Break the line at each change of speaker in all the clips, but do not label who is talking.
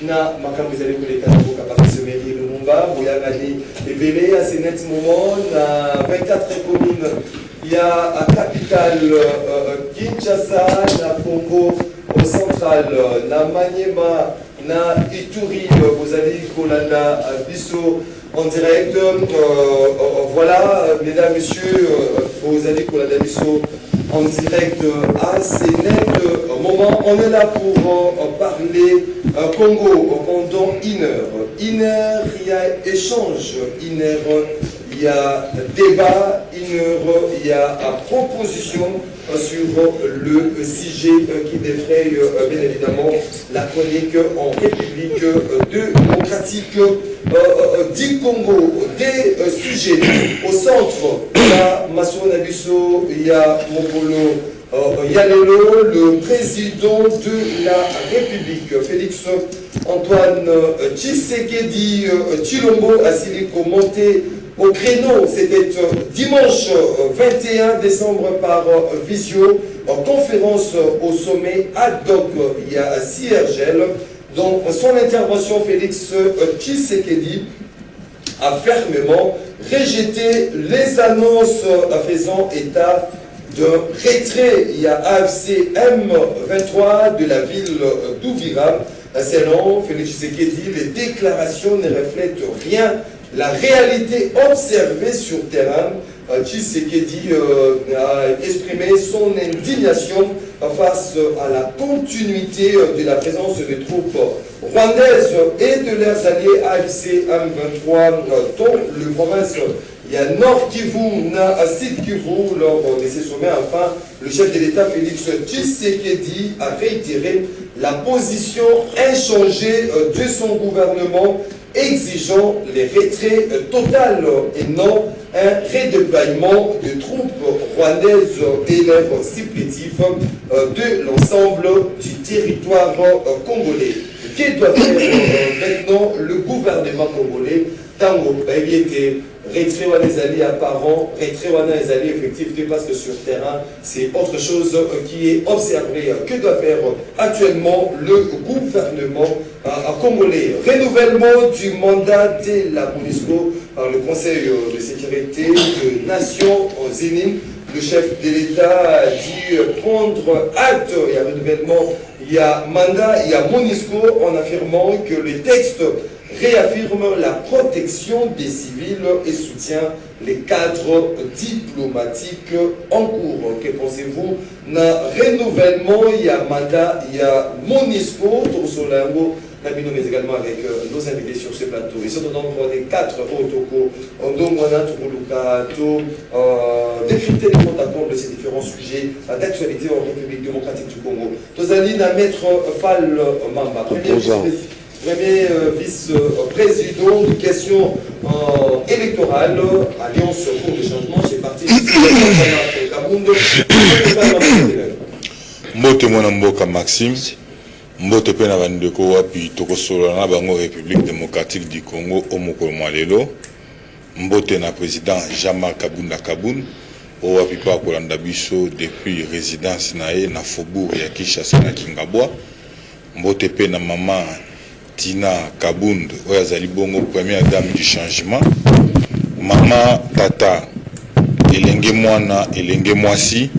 na makambo ezali koleka na mboka Paris-Mairie Lumumba boyangani ebele à ce net moment na 24 communes il y a à capitale Kinshasa na Congo au central na Maniema na Ituri vous allez kolanda biso en direct voilà mesdames messieurs vous allez kolanda biso en direct à CNET moment. On est là pour parler Congo pendant une heure. Une heure, il y a échange. Une heure, il y a débat. Une heure, il y a proposition sur le sujet qui défraye bien évidemment la chronique en République démocratique du Congo. Des sujets au centre, il y a Massouna Nabiso, il y a Mokolo Yalelo, le président de la République, Félix Antoine Tshisekedi Tshilombo, a signé monté au créneau. C'était dimanche 21 décembre par visio, en conférence au sommet ad hoc. Il y a CIRGL. Dans son intervention, Félix Tshisekedi a fermement rejeté les annonces faisant état de retrait. Il y a AFC M23 de la ville d'Ouvira. Selon Félix Tshisekedi, les déclarations ne reflètent rien. La réalité observée sur terrain, Tshisekedi a exprimé son indignation face à la continuité de la présence des troupes rwandaises et de leurs alliés AFC M23 dans le province. Il y a Nord Kivu, Sud Kivu, lors de ces sommets. Enfin, le chef de l'État, Félix Tshisekedi, a réitéré la position inchangée de son gouvernement, exigeant les retraits total et non un redéploiement de troupes rwandaises et leurs supplétifs de l'ensemble du territoire congolais. Que doit faire maintenant le gouvernement congolais? Tango, retrait des alliés apparents, retrait des alliés effectifs, parce que sur terrain, c'est autre chose qui est observé. Que doit faire actuellement le gouvernement congolais? Renouvellement du mandat de la MONUSCO par le Conseil de sécurité des Nations Unies. Le chef de l'État a dit prendre acte. Il y a renouvellement, il y a mandat, il y a MONUSCO en affirmant que les textes réaffirme la protection des civils et soutient les cadres diplomatiques en cours. Que pensez-vous? Na renouvellement, il y a mandat, il y a MONUSCO, Torsolango, mais également avec nos invités sur ce plateau. Ils sont au nombre des 4 Otoko, Ondomwana, Tukuluka, décrypter les comptes à compte de ces différents sujets d'actualité en République démocratique du Congo. Tozaline, Maître Fall Mamba, premier vice-président de questions électorales, Alliance pour le changement, c'est parti.
Mbote mwana mboka Maxime, mbote pe na bandeko wapi tokosola na bango République démocratique du Congo au mokolo lelo, mbote na président Jean-Marc Kabunda Kaboun o wapi pa kolanda biso depuis résidence nae na faubourg ya Kinshasa na Kingabwa, mbote pe na maman Tina Kabund, Oyazali Bongo, première dame du changement. Maman Tata, Elenge Mwana, Elenge Mwasi,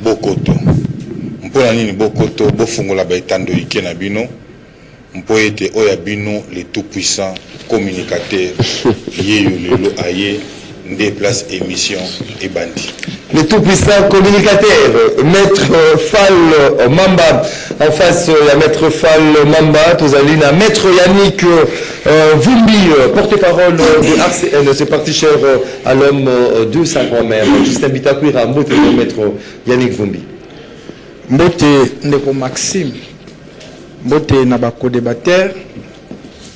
Bokoto. Mpona nini Bokoto, Bofungola Baitando Ike na bino. Mpoete Oyabino, les tout-puissants communicateurs, Yeyo Lelo Aye, déplace émission et bandit.
Le tout-puissant communicateur, Maître Fall Mamba, en face, il y a Maître Fall Mamba, Tozalina, Maître Yannick Vumbi, porte-parole de RCN, c'est parti cher à l'homme de sa grand-mère. Justin Bitakwira, Mbote, Maître Yannick Vumbi.
Mbote Ndeko Maxime, Mbote Nabako débatteur,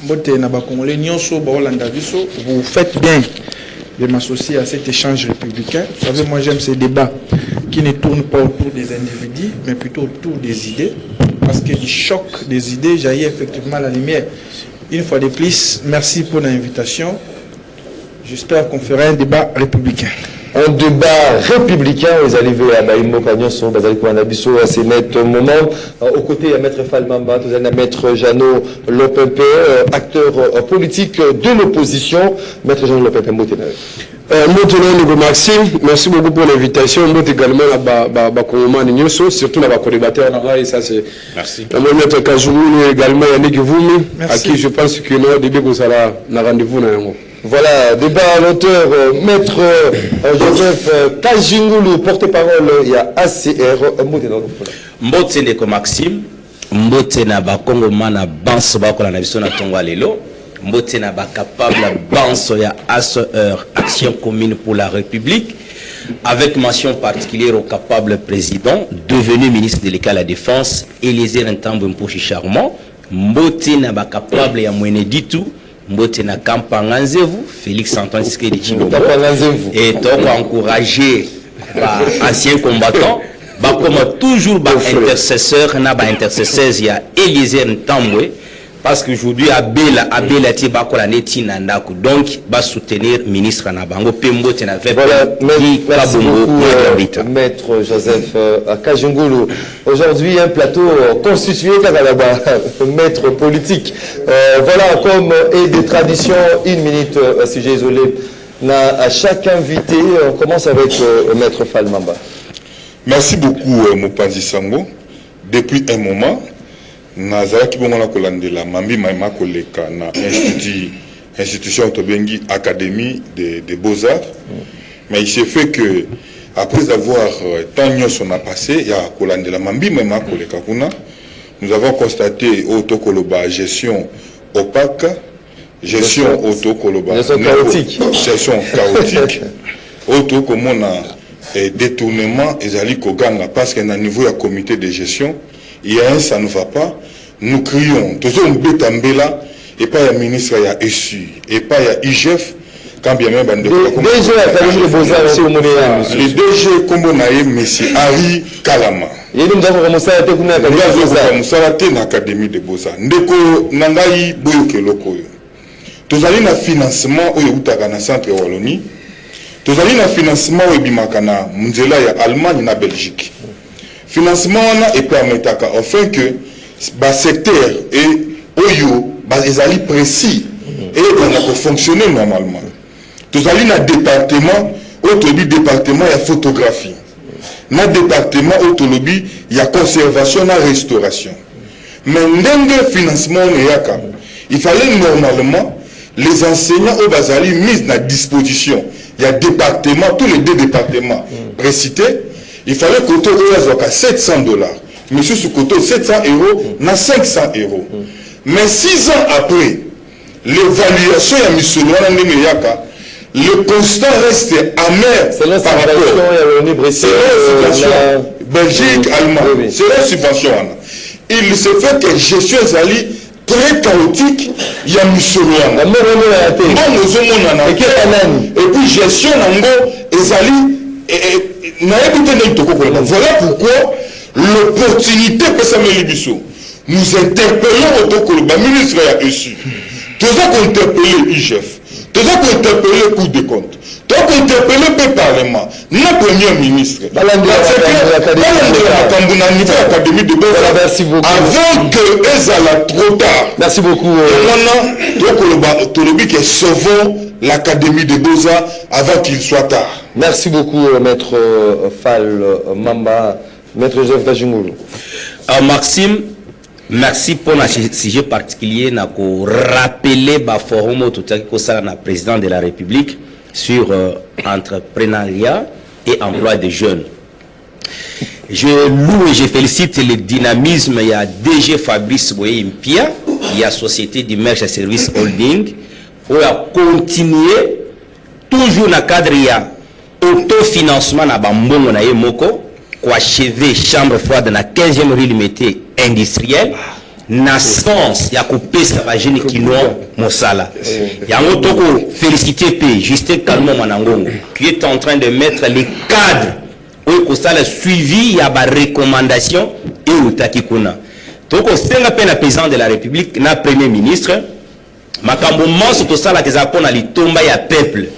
Mbote Nabako Congolais, Nyonso, Baolanda Viso, vous faites bien de m'associer à cet échange républicain. Vous savez, moi j'aime ces débats qui ne tournent pas autour des individus, mais plutôt autour des idées, parce que du choc des idées jaillit effectivement la lumière. Une fois de plus, merci pour l'invitation. J'espère qu'on fera un débat républicain.
un débat républicain. Ils arrivent à Baïmo Kanyoso, Bazali Kouanabiso, à ces moment. Aux côtés, il y a Maître Falmamba, il y a Maître Jeannot Lopempe, acteur politique de l'opposition. Maître Jeannot Lopempe, Moutenay.
Maxime, merci beaucoup pour l'invitation. Moi également, surtout la collaborateur.
Merci.
Maître Kajoumou également, Yannick Voumi, à qui je pense que nous, début, vous allez rendez-vous.
Voilà, débat à l'auteur, Maître Joseph Kajingulu, porte-parole, il y a ACR,
Mbote ndeko Maxime, mbote na bakongo mana banso bakola na biso na tongo lelo, mbote na ba capable banso ya ACR, Action commune pour la République, avec mention particulière au capable président, devenu ministre délégué à la Défense, Élisée Ntambo Mposhi Charmant, mbote na ba capable ya mwene ditu, mbote na Kampanganzevu, Félix Antoine Tshisekedi Tshilombo, et donc encourager anciens combattants. Comme toujours intercesseur na ba intercesseurs ya Élisée Ntambwe parce qu'aujourd'hui Abela Tibakola neti nandaku donc va soutenir ministre na bango pembo tena fait
voilà, merci beaucoup Maître Joseph Kajungulu. Aujourd'hui un plateau constitué par maître politique. Voilà comme et des traditions, une minute sujet isolé à chaque invité. On commence avec Maître Falmamba.
Merci beaucoup, Mopanzi Sango. Depuis un moment, Nazaraki Bongola Kolandela, Mambi Maïma Koleka, na institution Tobengi Académie des Beaux-Arts. Mais il s'est fait que, après avoir tant on a passé, il y a Kolandela, Mambi Maïma Koleka Kuna, nous avons constaté Autokoloba gestion opaque, gestion Autokoloba, gestion chaotique, Autokomona. Et détournement et Koganga parce qu'à un niveau de comité de gestion, il y a un ça ne va pas. Nous crions, tous on bétambela et pas il y a ministre, il y a ESU et pas il y a IGF quand bien même les DG comme on a monsieur Harry Kalama.
Et nous avons commencé à
te na Académie de Beaux-Arts. Ndeko nangai boyoke lokoyo. Tous allons na financement au Utaka na centre Wallonie. Tous allons na financement au Bimakana, Munzela ya Allemagne na Belgique. Financement na et permettre afin que le secteur et Oyo les alliés précis et pour fonctionner normalement. Tous allons na département, autre département il y a photographie. Dans département autolobie il y a conservation et restauration. Mais dans le financement il fallait normalement les enseignants au Bazali mis à disposition. Il y a département, tous les deux départements précités. Il fallait côté à 700 $. Monsieur sous côté 700 €, na 500 €. Mais 6 ans après, l'évaluation de M. le constat reste amer par rapport à la situation Belgique, Allemagne. C'est la subvention. Il se fait que gestion Zali très chaotique, il y a Mussolini. Et puis gestion Nango et Zali. Voilà pourquoi l'opportunité que ça me libissou. Nous interpellons au ministre a reçu. Tous ont interpellé l'IGF. Tous ont interpellé le Cour des comptes. Tous ont interpellé le Parlement. Notre Premier ministre. Académie de Beaux-Arts.
Merci beaucoup.
Avant que Ezala trop tard.
Merci beaucoup.
Maintenant, que sauvons l'Académie de Beaux-Arts avant qu'il soit tard.
Merci beaucoup, Maître Fall Mamba, Maître Joseph Kajungulu.
Maxime, merci pour un sujet particulier. Nous rappeler le forum tout à président de la République sur entrepreneuriat et emploi des jeunes. Je loue et je félicite le dynamisme. Il y a DG Fabrice Boye Impia, il y a Société d'Immerge Service Holding, où il a continué toujours dans le cadre il y a autofinancement na bambongo na yemoko ko achever chambre froide na 15e rue Limité industrielle na sens ya ko pesa ba jeune kino mosala yango toko féliciter P Justin Kalmo Manangongo qui est en train de mettre les cadres où ko sala suivi ya ba recommandation et utaki kuna toko senga pe na président de la République na premier ministre makambo manso to sala ke za pona litomba ya peuple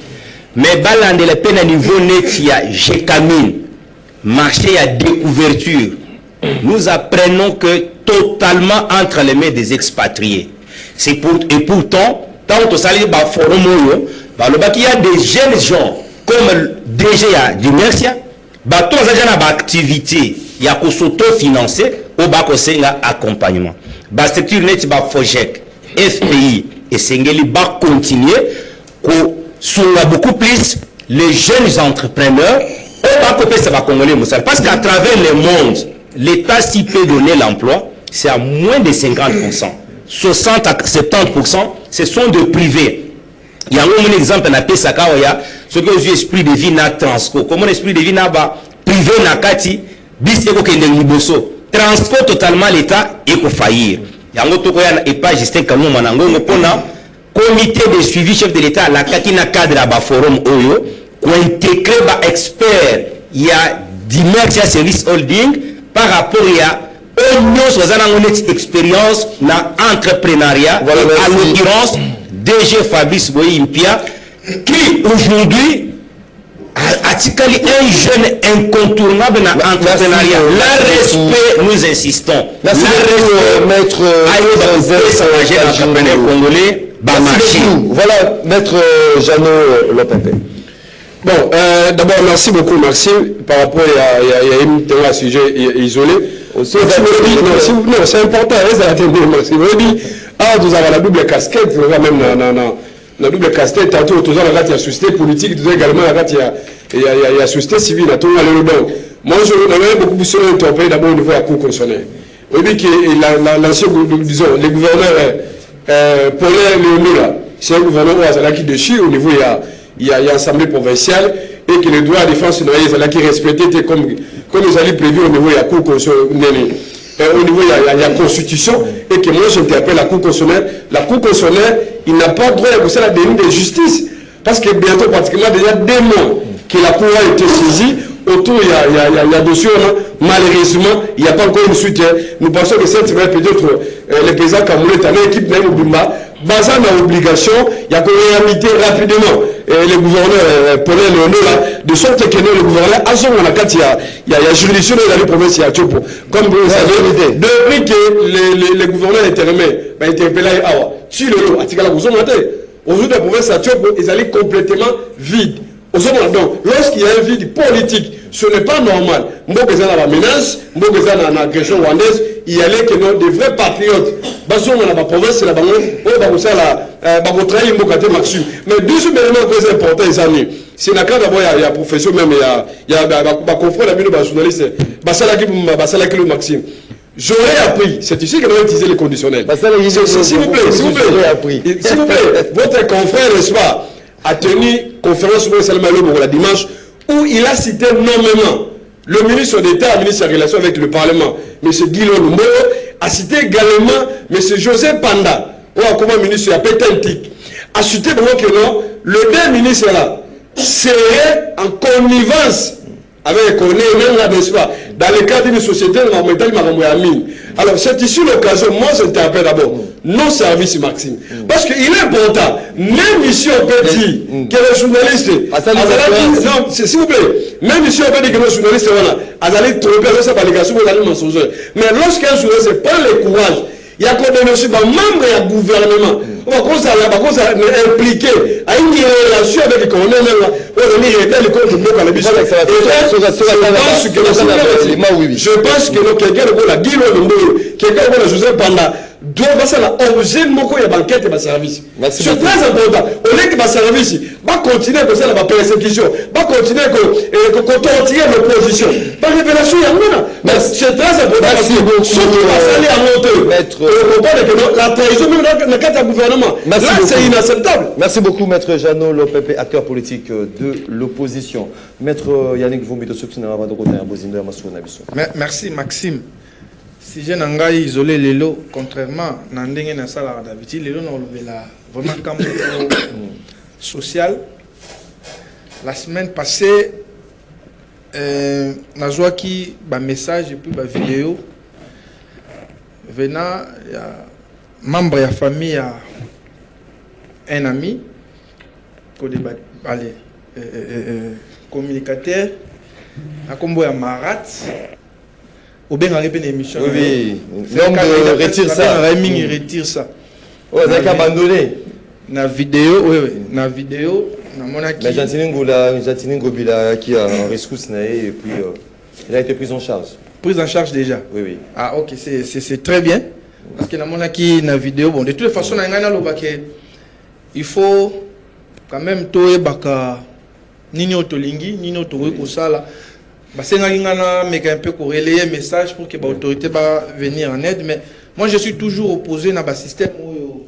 mais balandela peine à niveau net il y a Gécamine marché à découverture. Nous apprenons que totalement entre les mains des expatriés. Et pourtant, tant que ça il y a des jeunes gens comme DG du Mercia, tous les gens activité, il y a qu'on s'auto-financer au bas accompagnement. Structure net FOGEC, FPI et Sengeli va continuer sur beaucoup plus les jeunes entrepreneurs parce qu'à travers le monde, l'État s'y peut donner l'emploi, c'est à moins de 50%. 60 à 70%, ce sont de privés. Il y a un exemple dans Pesaka, ce que j'ai esprit de vie na Transco. Comment l'esprit de vie na privé na Kati, bis eko kende niboso. Transco totalement l'État eko faillir. Il y a un autre et pas Justin Kamou Manango, comité de suivi chef de l'État, la Kati na cadre à forum Oyo, qui intégré ba expert, il y a Dimercia Service Holding par rapport à une expérience dans l'entrepreneuriat,
voilà,
à l'occurrence DG Fabrice Boyi-Impia, qui aujourd'hui a un jeune incontournable dans l'entrepreneuriat. Le respect, nous insistons.
Merci maître
entrepreneur congolais,
voilà, maître Jeannot Lopepé.
Bon, d'abord, merci beaucoup, Maxime, par rapport à un sujet isolé. Non, c'est important, Maxime. Vous avez la double casquette, même la double casquette, tantôt, il y a société politique, également, il y a société civile, moi, je n'avais beaucoup plus interpellé d'abord au niveau de la Cour constitutionnelle. Vous voyez que l'ancien, disons, les gouverneurs, Paulin Léonola, c'est un gouverneur qui déchire au niveau, il y a l'Assemblée provinciale et que les droits à défense qui respectés comme ils allaient prévu au niveau de la Cour constitutionnelle. Au niveau il y a Constitution et que moi j'interpelle la Cour constitutionnelle. La Cour constitutionnelle, il n'a pas droit à la déni de justice parce que bientôt pratiquement déjà 2 mois que la Cour a été saisie. Autour, il y a dossier, malheureusement, il n'y a pas encore une suite. Nous pensons que cette semaine, peut-être, le président Kamoulé, l'équipe Naïm Bumba, basant dans l'obligation, il y a qu'on réhabiliter rapidement les gouverneurs, Paulin Léonola, de sorte que le gouverneur, à son moment, il y a juridiction dans la province, il y a Tchopo. Comme vous savez, depuis que les gouverneurs intermédiaires, interpellés, si le lot, aujourd'hui, la province, à Tchopo, ils allaient complètement vides. Donc, lorsqu'il y a un vide politique, ce n'est pas normal. Mbokeza na menace, Mbokeza na agression rwandaise, il y a que des vrais patriotes. Baso na la province la bango, o ba kosala ba kotrahi mbokate Maxime. Mais deuxième élément très important c'est na cadre d'abord il y a profession même il y a ba confrère la mino ba journaliste, basala ki le Maxime. J'aurais appris, c'est ici que nous avons utilisé les conditionnels. S'il vous plaît, s'il vous plaît, votre confrère, n'est-ce pas, a tenu conférence sur le dimanche où il a cité nommément le ministre d'État, le ministre des Relations avec le Parlement, M. Guillaume Lumbo, a cité également M. José Panda, ou comme ministre à Pétentique, a cité que non, le deux ministres là serait en connivence avec dans le cadre d'une société alors c'est ici l'occasion, moi je t'appelle d'abord nos services Maxime, parce qu'il est important, même ici on peut dire que les journalistes, non s'il vous plaît, même ici on peut dire que les journalistes allaient tromper avec sa validation, vous allez mensongers, mais lorsqu'un journaliste prend le courage, il y a qu'on donne aussi un membre du gouvernement. On va impliqué à une relation avec le colonel. Je pense que quelqu'un de la Guillaume, quelqu'un de Joseph Panda doit passer à l'objet de mon banquette et ma service. C'est très important. Au lieu que ma service va continuer comme ça la persécution, va continuer à contourner l'opposition. Par révélation, il y a c'est très important. Ce qui va s'aller à monter, la trahison même dans le cadre du gouvernement. Là, c'est inacceptable.
Merci beaucoup, maître Jeannot Lopepé, acteur politique de l'opposition. Maître Yannick Vombito,
merci, Maxime. Si je n'ai isolé les lots, contrairement à ce que d'habitude, les lots n'ont vraiment comme social. La semaine passée, on a joué un message et puis une vidéo. Venant, il y a un membre de la famille, un ami, qui a communicateur à combo à Marat ou bien à répéter l'émission.
Oui, l'homme retire ça.
Rémi retire ça.
Ouais, ça a abandonné.
Na vidéo, oui, na vidéo, na monaki.
Mais Jantine Ngobila qui a un rescousse et puis il a été pris en charge.
Prise en charge déjà.
Oui, oui.
Ah ok, c'est très bien. Parce que na monaki na vidéo, bon, de toute façon, il faut quand même toé baka nini otolingi, nini otowe kosala. Basenga ngana meka un peu ko relayer message pour que l'autorité va venir en aide, mais moi je suis toujours opposé à un système où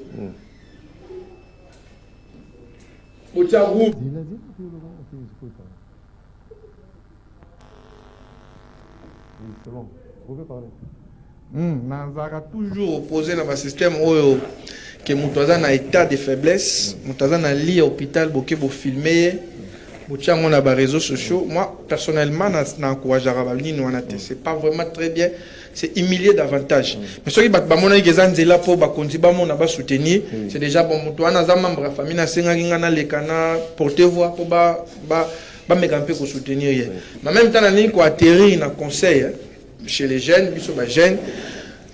Nazara toujours opposé à un système où que Moutaza na état de faiblesse, Moutaza na lit à l'hôpital, boké pour filmer, Moutiza on a des réseaux sociaux. Moi personnellement, na encourage à Ravalini, c'est pas vraiment très bien, c'est humilier davantage. Mais ceux qui battent mon aïe qui là pour bakonzi ba mon aba soutenir, c'est déjà bon Moutaza na zama membre famille na senga ngana le cana porter voix pour ba meka un peu pour soutenir. Mais même temps na ni ko atterrir na conseil chez les jeunes, biso ba jeunes.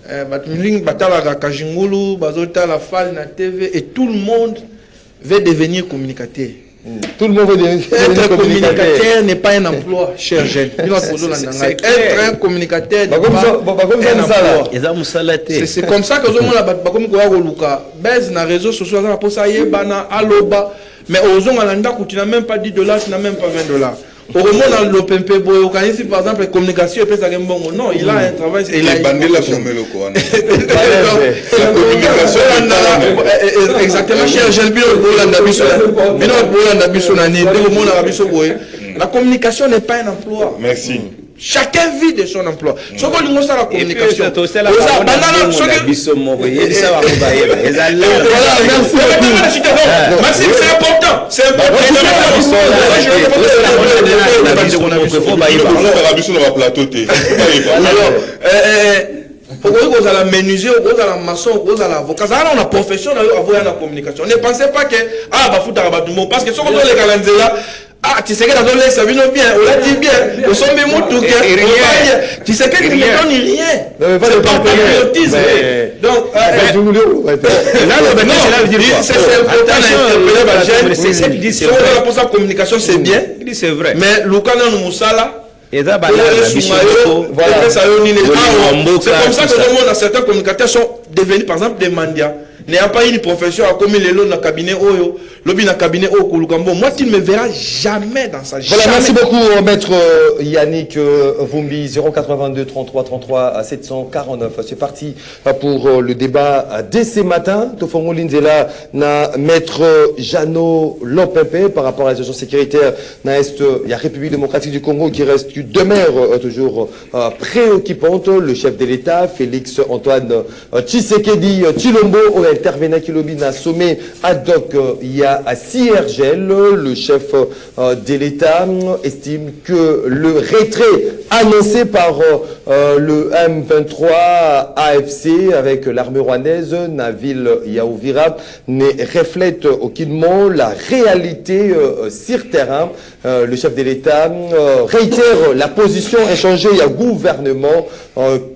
La TV et tout le monde veut devenir communicateur.
Tout le monde veut devenir
être communicateur n'est pas un emploi, cher jeune. Être un communicateur n'est pas un emploi. C'est comme ça que les réseaux sociaux mais aux gens tu n'as même pas $10, tu n'as même pas $20. Au moment où l'OPMP organise par exemple la communication, non, il a un travail. Il a
la communication.
Exactement, cher jeune, la communication n'est pas un emploi.
Merci.
Chacun vit de son emploi. Ce qu'on nous la communication. Maxime, c'est important. C'est important. Pourquoi vous allez menuisier, vous allez maçon, vous allez avocat. On a profession dans la communication. Ne pensez pas que parce que ce qu'on doit les calendiers là. Ah, tu sais que dans le ça vient bien, on l'a dit bien, on s'en met mon tout, tu sais que tu ne donnes rien. C'est pas patriotisme. Donc, c'est pour ça communication, c'est bien, c'est vrai. Mais le canon Moussala, c'est comme ça que le monde, certains communicateurs sont devenus, par exemple, des mendiants. N'ayant pas une profession à comme les lots dans le cabinet Oyo, lobby dans le cabinet Oyo Kulukambo. Moi, tu ne me verras jamais dans ça.
Voilà, merci beaucoup, maître Yannick Vumbi, 082 33 33 749. C'est parti pour le débat dès ce matin. Tofongo Linzela, na maître Jeannot Lopempe par rapport à la situation sécuritaire. Il y a République démocratique du Congo qui reste une demeure toujours préoccupante. Le chef de l'État, Félix Antoine Tshisekedi Tshilombo, intervenant qui lobby dans sommet ad hoc il y a à CIRGL, le chef de l'État estime que le retrait annoncé par le M23 AFC avec l'armée rwandaise na ville Yaouvira ne reflète aucunement la réalité sur terrain. Le chef de l'État réitère la position échangée il y a gouvernement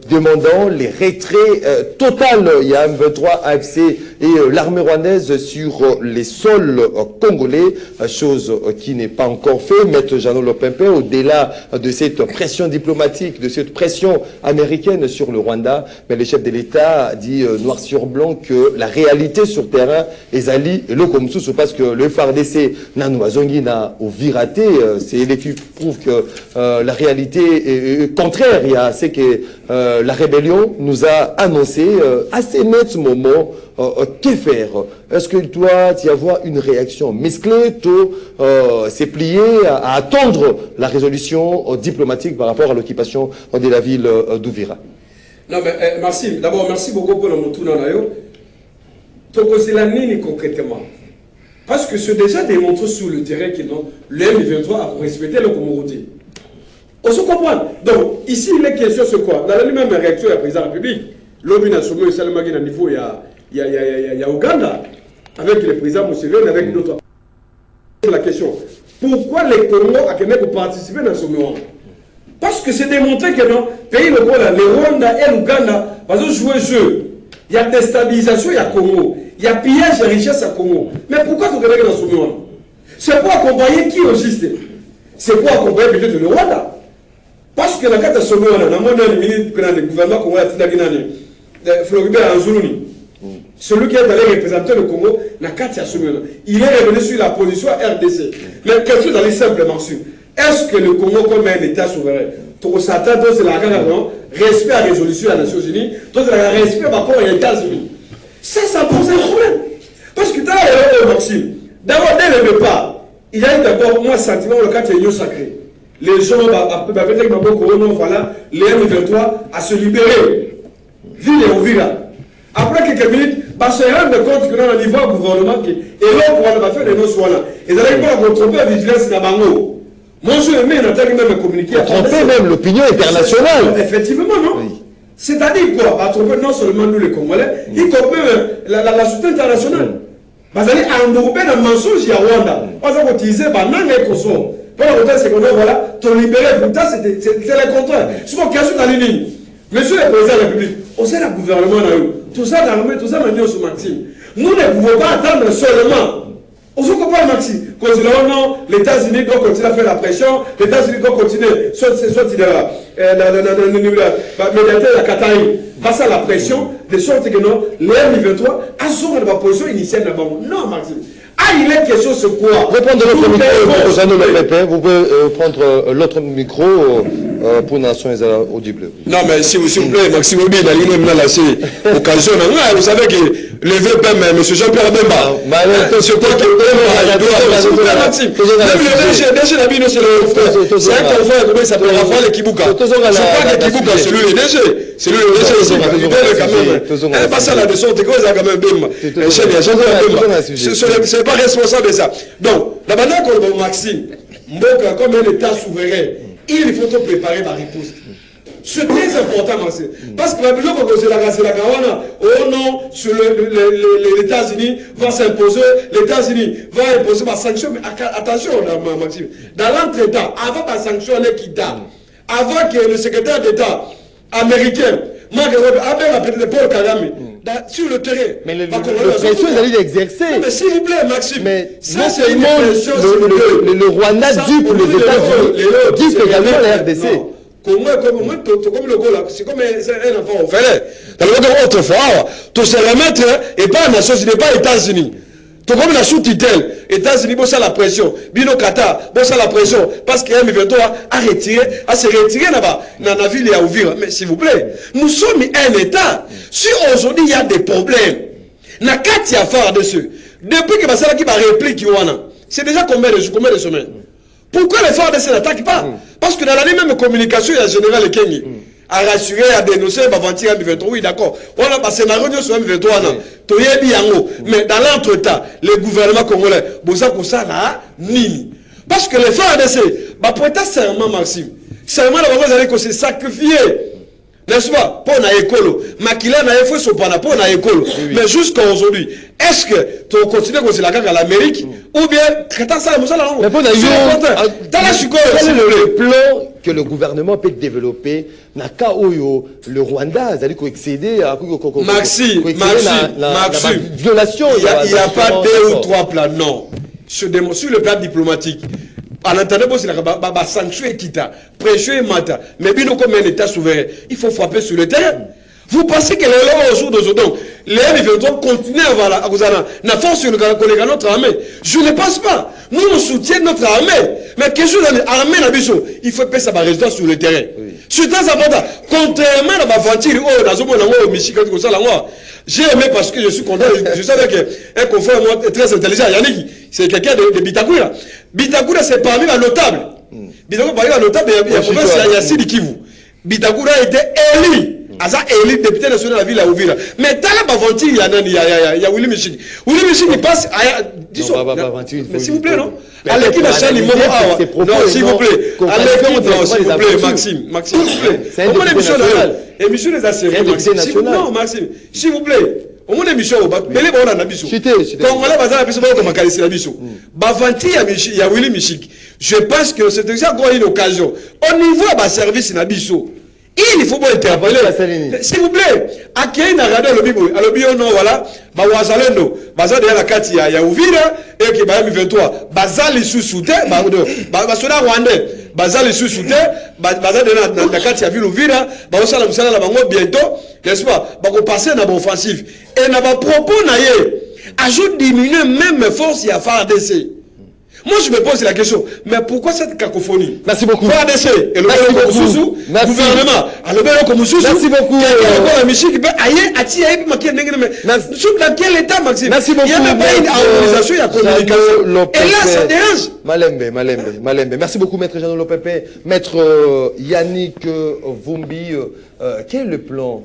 demandant les retraits total il y a M23 AFC et l'armée rwandaise sur les sols congolais, chose qui n'est pas encore faite. Maître Jeannot Lopempe, au-delà de cette pression diplomatique, de cette pression américaine sur le Rwanda, mais le chef de l'État dit noir sur blanc que la réalité sur terrain est ali et le comme sous parce que le FARDC n'a n'a virate, c'est l'équipe qui prouve que la réalité est contraire. Il y a ce que la rébellion nous a annoncé à ce net moment. Que faire? Est-ce qu'il doit y avoir une réaction musclée, c'est plié à attendre la résolution diplomatique par rapport à l'occupation de la ville d'Ouvira?
Non, mais merci. D'abord, merci beaucoup pour le mot. C'est la nini concrètement. Parce que c'est déjà démontré sur le terrain que le M23 a respecté la communauté. On se comprend. Donc, ici, les questions, c'est quoi? Dans la même réaction à la présidente de la République, l'homme a soumis au Salamagin à niveau, il y a Ouganda, avec le président Museveni, avec d'autres. La question, pourquoi les Congo ont participé dans ce moment? Parce que c'est démontré que dans le pays, le Rwanda et l'Ouganda, parce que jouer jeu, il y a déstabilisation, il y a Congo, il y a pillage de richesse à Congo. Mais pourquoi tu regardes dans ce moment? C'est pour accompagner qui au juste? C'est pour accompagner peut-être le Rwanda. Parce que la carte de ce moment, le gouvernement congolais a Floribert Anzoulouni, celui qui est allé représenter le Congo, il est revenu sur la position RDC. Mais quelque chose d'aller simplement sur. Est-ce que le Congo, comme un État souverain, s'attend à la respect à la résolution des Nations Unies, donc la respect aux États-Unis? Ça pose un problème. Parce que tu as Maxime, d'abord, dès le départ, il y a eu d'abord, moi, sentiment, le cas de l'union sacrée. Les gens, voilà, les M23 à se libérer. Ville et Ouvira. Après quelques minutes, se rendre compte que dans le niveau du gouvernement, et là, on va faire des noms soit là. Et vous n'allez pas tromper la vigilance dans Bango. Moi, je le mets, on a même communiqué.
Tromper même l'opinion internationale.
Effectivement, non? Oui. C'est-à-dire quoi? À tromper non seulement nous les Congolais, y compris la société internationale. Vous allez enrober dans le mensonge à Rwanda. Vous allez utiliser les Kosovo. Pour la côté, c'est qu'on voilà, te libérer, pourtant, c'est le contraire. C'est pour qu'il y a dans les lignes. Monsieur le président de la République, on sait le gouvernement, tout ça l'armée, tout ça maintenant sur Maxime. Nous ne pouvons pas attendre seulement. On se comprend, Maxime. Non, les États-Unis doivent continuer à faire la pression, les États-Unis doivent continuer, soit le médiateur de Qatari, passe à la pression, de sorte que non, les M23 assurent la position initiale de la banque. Non, Maxime. Ah, il est question de quoi?
Vous pouvez prendre l'autre micro, vous pouvez prendre l'autre micro pour Nation audible.
Non, mais s'il vous plaît, Maxime Obi, il a laissé l'occasion. Vous savez que le VPM, M. Jean-Pierre Bemba, c'est quoi qu'il doit. S'il vous plaît, Maxime. Même le DG Nabino, c'est un confrère, comment il s'appelle, Raphaël Kibuka. Je crois que Kibuka, c'est lui le DG. C'est lui le DG ici. Il est quand même. Elle passe à la descente, c'est quoi, il a quand même Bemba. C'est pas responsable de ça. Donc, la manière qu'on voit Maxime, Mboka, comme un État souverain, il faut préparer ma réponse. C'est très important, Maxime. Parce que la Kawana, oh non, sur les États-Unis va s'imposer, les États-Unis va imposer ma sanction. Mais attention, Maxime, dans l'entretemps, avant ma sanction, avant que le secrétaire d'État américain, Paul Kagame, sur le terrain.
Mais le pression, ils allaient l'exercer.
Mais s'il vous plaît, Maxime.
Mais non seulement le Rwanda dupe les États-Unis, dupe également la RDC.
Comme le Gola, c'est comme un enfant au fait. Dans le monde autrefois, tout se remettre et pas en Nations Unies, pas aux États-Unis. Tout comme la sous-tutelle, États-Unis, bon ça la pression, Bino Qatar, bon ça la pression, parce que M23 a se retiré là-bas, dans la ville et à Ouvira. Mais s'il vous plaît, nous sommes un État. Si aujourd'hui il y a des problèmes, n'a qu'à t'y faire dessus. Depuis que Bassala qui va répliquer, c'est déjà combien de semaines? Pourquoi les FARDC n'attaquent pas? Parce que dans la même communication, il y a le général Kengi a rassuré, a dénoncé, a vendu M23. Oui, d'accord. On a passé la réunion sur M23. Mais dans l'entretemps, le gouvernement congolais, ça là, nini. Parce que les FARDC, pour être serment, Maxime, serment, vous allez se sacrifier. N'est-ce pas? Pour na écolo. Makila na fait son pana pour na écolo. Mais jusqu'à aujourd'hui, est-ce que tu continues à continuer à l'Amérique ou bien
quel est le plan que le gouvernement peut développer naka oyo le Rwanda zali ko excéder à
Maxime,
violation.
Il n'y a pas deux ou trois plans, non. Sur le plan diplomatique. En attendant, c'est la sanction et quitta, pression et mata. Mais bien comme un État souverain, il faut frapper sur le terrain. Vous pensez que les lois au jour d'aujourd'hui, les M23 continuent à avoir la force sur notre armée? Je ne pense pas. Nous, nous soutenons notre armée. Mais quelque chose dans l'armée, il faut payer sa résidence sur le terrain. C'est très important. Contrairement à ma ventile, j'ai aimé parce que je suis content. Je savais qu'un confrère très intelligent, Yannick, c'est quelqu'un de Bitakura. Bitakura, c'est parmi les notables. Bitakura, parmi les notables, il y a province, il y a Sidi Kivu. Bitakura était élu. Aza élu député national de la ville à Ouvira. Mais dans la Bavanti, il y a Willy Michik. Willy Michik, il passe à. Mais s'il vous plaît, non? À l'équipe nationale, il non, s'il vous plaît. À l'équipe, non, s'il vous plaît, Maxime. Maxime, s'il vous plaît. C'est une émission nationale. Émission des assurés, Maxime. Non, Maxime, s'il vous plaît. Au moins, émission, mais les gens ont un abisso. Congolais, bazar, abisso, comme un calice, abisso. Bavanti, il y a Willy Michik. Je pense que c'est exactement une occasion. Au niveau de service Nabiso, il faut pas interpeller. S'il vous plaît, à qui n'a regardé le Bible? À l'objet, non, voilà. Bazalendo, Bazal de la Katia, il y a Ouvira, et qui va 23. Bazal est sous-souté, Basona Rwandais. Bazal est sous-souté, Bazal de la Katia, ville Ouvira, Bazal la Bango bientôt, n'est-ce pas? Bako passer dans l'offensive. Et n'a pas propos, ajoute diminuer même force, il y a FARDC. Moi, je me pose la question, mais pourquoi cette cacophonie?
Merci beaucoup.
FARDC et le gouvernement,
merci beaucoup.
Dans quel état, Maxime?
Merci beaucoup.
Il n'y a même pas une harmonisation, il y a communication. Et là, ça dérange.
Malembe. Merci beaucoup, Maître Jean Lopepe. Maître Yannick Vumbi, quel est le plan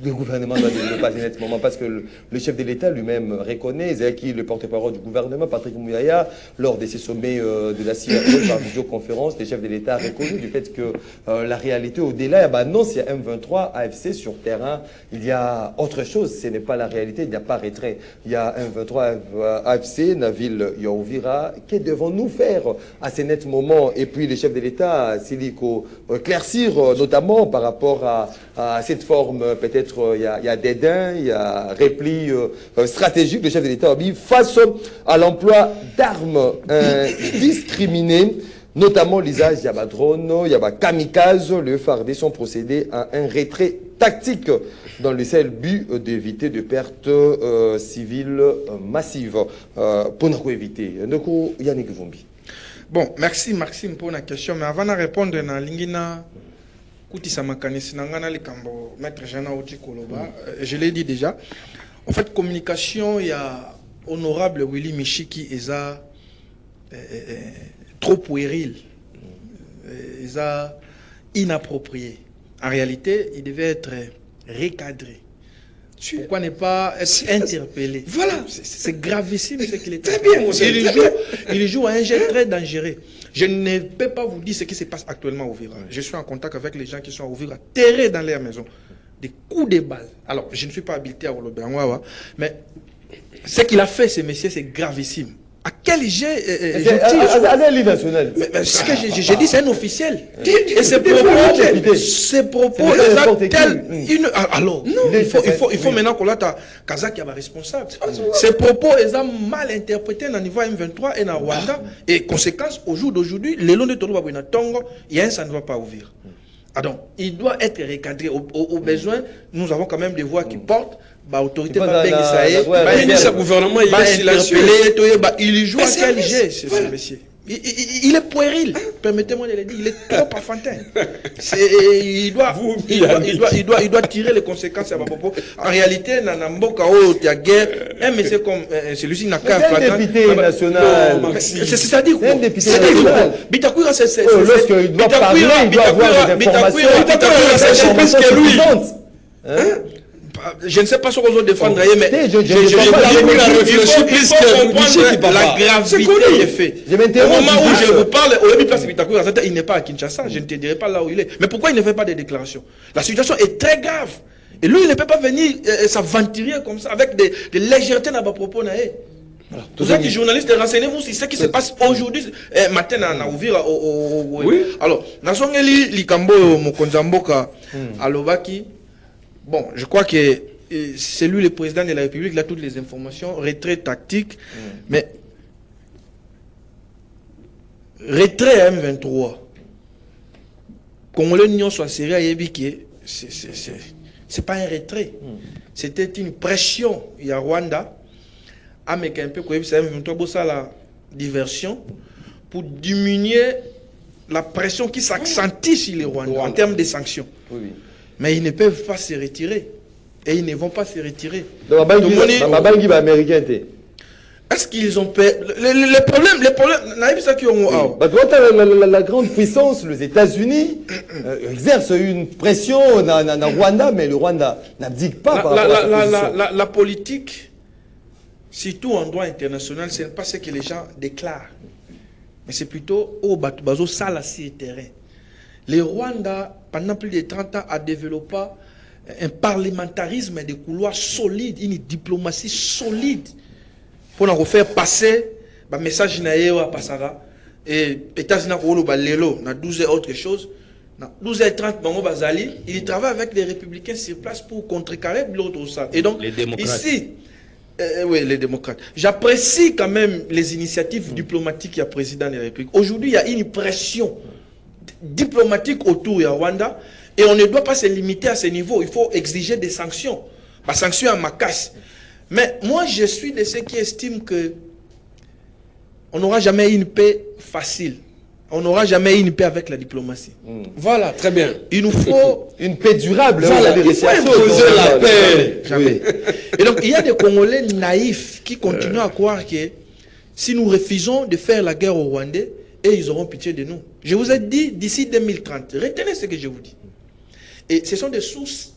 du gouvernement doit développer à ce moment? Parce que le chef de l'État lui-même reconnaît, Zaki, le porte-parole du gouvernement, Patrick Mouyaya, lors de ces sommets de la CIRD par vidéoconférence, le chef de l'État a reconnu du fait que la réalité au-delà, non, s'il y a M23, AFC sur terrain, il y a autre chose, ce n'est pas la réalité, il n'y a pas retrait. Il y a M23, AFC, Naville, Yaouvira, que devons-nous faire à ces nets moments? Et puis le chef de l'État, Silico, éclaircir notamment par rapport à cette forme, peut-être il y a dédain, il y a repli stratégique du chef de l'État face à l'emploi d'armes discriminées, notamment l'usage de drone, il y a kamikaze, le FARD sont procédés à un retrait tactique dans le seul but d'éviter de pertes civiles massives. Pour nous éviter, Yannick Vumbi.
Bon, merci Maxime pour la question, mais avant de répondre, na lingina Koutissa Makanisi Nangana Likambo, Maître Jana Oti Koloba, je l'ai dit déjà. En fait, communication, il y a honorable Willy Michiki, et ça trop puéril, et ça inapproprié. En réalité, il devait être recadré. Pourquoi ne pas être interpellé? Voilà. C'est gravissime ce qu'il est.
Très bien,
il joue à un jeu très dangereux. Je ne peux pas vous dire ce qui se passe actuellement au Ouvira. Je suis en contact avec les gens qui sont au Ouvira, terrés dans leur maison. Des coups de balles. Alors, je ne suis pas habilité à Olobangawa, mais ce qu'il a fait, ce monsieur, c'est gravissime. À quel jet
à l'île nationale.
Ce que j'ai dit, c'est un officiel. Et ces propos, alors, il faut maintenant qu'on l'a Kazak est responsable. Ces propos, ils ont mal interprétés au niveau M23 et en Rwanda. Et conséquence, au jour d'aujourd'hui, les longs de Toloba Tongo, il y a un, ça ne va pas ouvrir. Donc, il doit être recadré. Au besoin, nous avons quand même des voix qui portent. Autorité
gouvernement,
il joue à quel jet, ce monsieur? Il est puéril, permettez-moi de le dire, il est trop enfantin. Il doit tirer les conséquences à ma propos. En réalité, dans il y a guerre, un monsieur comme celui-ci n'a qu'un
flagrant. Député national.
C'est-à-dire quoi?
Bitakoura, lorsqu'il doit parler, il doit avoir des informations.
C'est plus que lui.
Je ne sais pas ce qu'on doit défendre, mais
il
faut comprendre la gravité des faits. Au moment où je vous parle, il n'est pas à Kinshasa, je ne te dirai pas là où il est. Mais pourquoi il ne fait pas de déclarations? La situation est très grave. Et lui, il ne peut pas venir s'aventurer comme ça, avec des légèretés dans vos propos. Vous êtes journaliste, renseignez-vous sur ce qui se passe aujourd'hui, matin à Ouvira. Oui. Alors, Nasongeli Likambo Mokonzamboka Alobaki. Bon, je crois que c'est lui le président de la République, il a toutes les informations, retrait tactique, mais retrait à M23, Congolais n'y soit sérieux à Yébiki, c'est pas un retrait, c'était une pression. Il y a Rwanda, avec un peu comme ça, M23, la diversion, pour diminuer la pression qui s'accentue sur les Rwandais en termes de sanctions. Oui. Mais ils ne peuvent pas se retirer. Et ils ne vont pas se retirer.
Donc, américain.
Est-ce qu'ils ont peur? Les problèmes,
la grande puissance, les États-Unis, exercent une pression dans Rwanda, mais le Rwanda n'abdique pas.
La politique, surtout en droit international, ce n'est pas ce que les gens déclarent. Mais c'est plutôt au Batubazo, ça, là, c'est terrain. Le Rwanda, pendant plus de 30 ans, a développé un parlementarisme de couloirs solides, une diplomatie solide pour nous faire passer le message à Passara et États-Unis na 12h autre chose, 12h30 Bango Bazali, il travaille avec les républicains sur place pour contrecarrer l'autre ça. Et donc
les démocrates.
ici, oui, les démocrates. J'apprécie quand même les initiatives diplomatiques du président de la République. Aujourd'hui, il y a une pression diplomatique autour de Rwanda et on ne doit pas se limiter à ce niveau. Il faut exiger des sanctions. Des sanctions à ma casse. Mais moi, je suis de ceux qui estiment que on n'aura jamais une paix facile. On n'aura jamais une paix avec la diplomatie.
Voilà, très bien.
Il nous faut
une paix durable.
Voilà, il faut imposer la paix.
Jamais.
Et donc, il y a des Congolais naïfs qui continuent à croire que si nous refusons de faire la guerre aux Rwandais, et ils auront pitié de nous. Je vous ai dit d'ici 2030. Retenez ce que je vous dis. Et ce sont des sources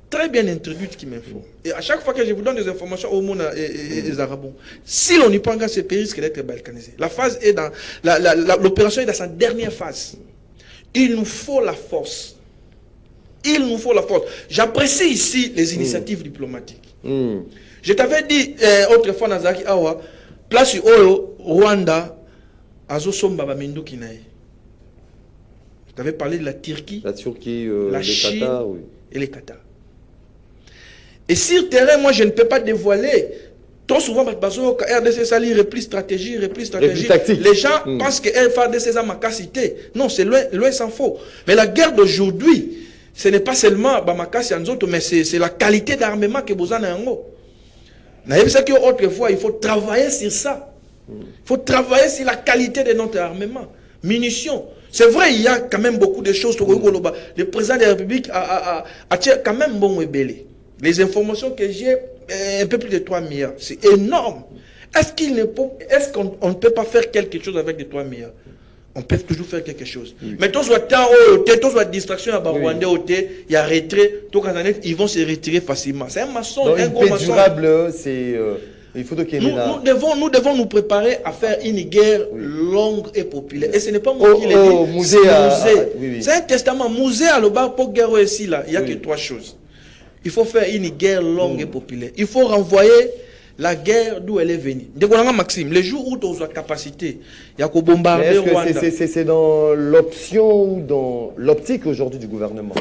très bien introduites qu'il me faut. Et à chaque fois que je vous donne des informations au monde et les Arabes, si l'on n'y prend qu'à ce pays, risque d'être balkanisé. La phase est dans l'opération est dans sa dernière phase. Il nous faut la force. Il nous faut la force. J'apprécie ici les initiatives diplomatiques. Je t'avais dit autrefois Nazaki Awa, place au Rwanda, Azo Somba Bamindu Kinae. Je t'avais parlé de la Turquie,
la
Chine
Qatar, oui.
Et les Qatar. Et sur terrain, moi je ne peux pas dévoiler. Trop souvent, RDC Sali, repli stratégie. Les gens pensent que RDC a ma capacité. Non, c'est loin s'en faut. Mais la guerre d'aujourd'hui, ce n'est pas seulement Bamakasi Anzoto, mais c'est la qualité d'armement que vous en avez en haut. Autrefois, il faut travailler sur ça. Il faut travailler sur la qualité de notre armement. Munitions. C'est vrai, il y a quand même beaucoup de choses. Le président de la République a quand même bon ébélé. Les informations que j'ai, un peu plus de 3 milliards. C'est énorme. Est-ce qu'on ne peut pas faire quelque chose avec les 3 milliards? On peut toujours faire quelque chose. Mais tout soit temps, tout soit distraction à Rwanda, il y a retrait, ils vont se retirer facilement. C'est un maçon, un gros maçon.
Durable, c'est... il faut qu'il y ait
nous devons nous préparer à faire une guerre longue et populaire. Et ce n'est pas moi qui l'ai dit. C'est un testament. Musée à l'Obar pour guerre ici, là. Il n'y a que 3 choses. Il faut faire une guerre longue et populaire. Il faut renvoyer la guerre d'où elle est venue. Maxime, les jours où tu as la capacité, il y a qu'au bombarder Rwanda.
C'est dans l'option ou dans l'optique aujourd'hui du gouvernement?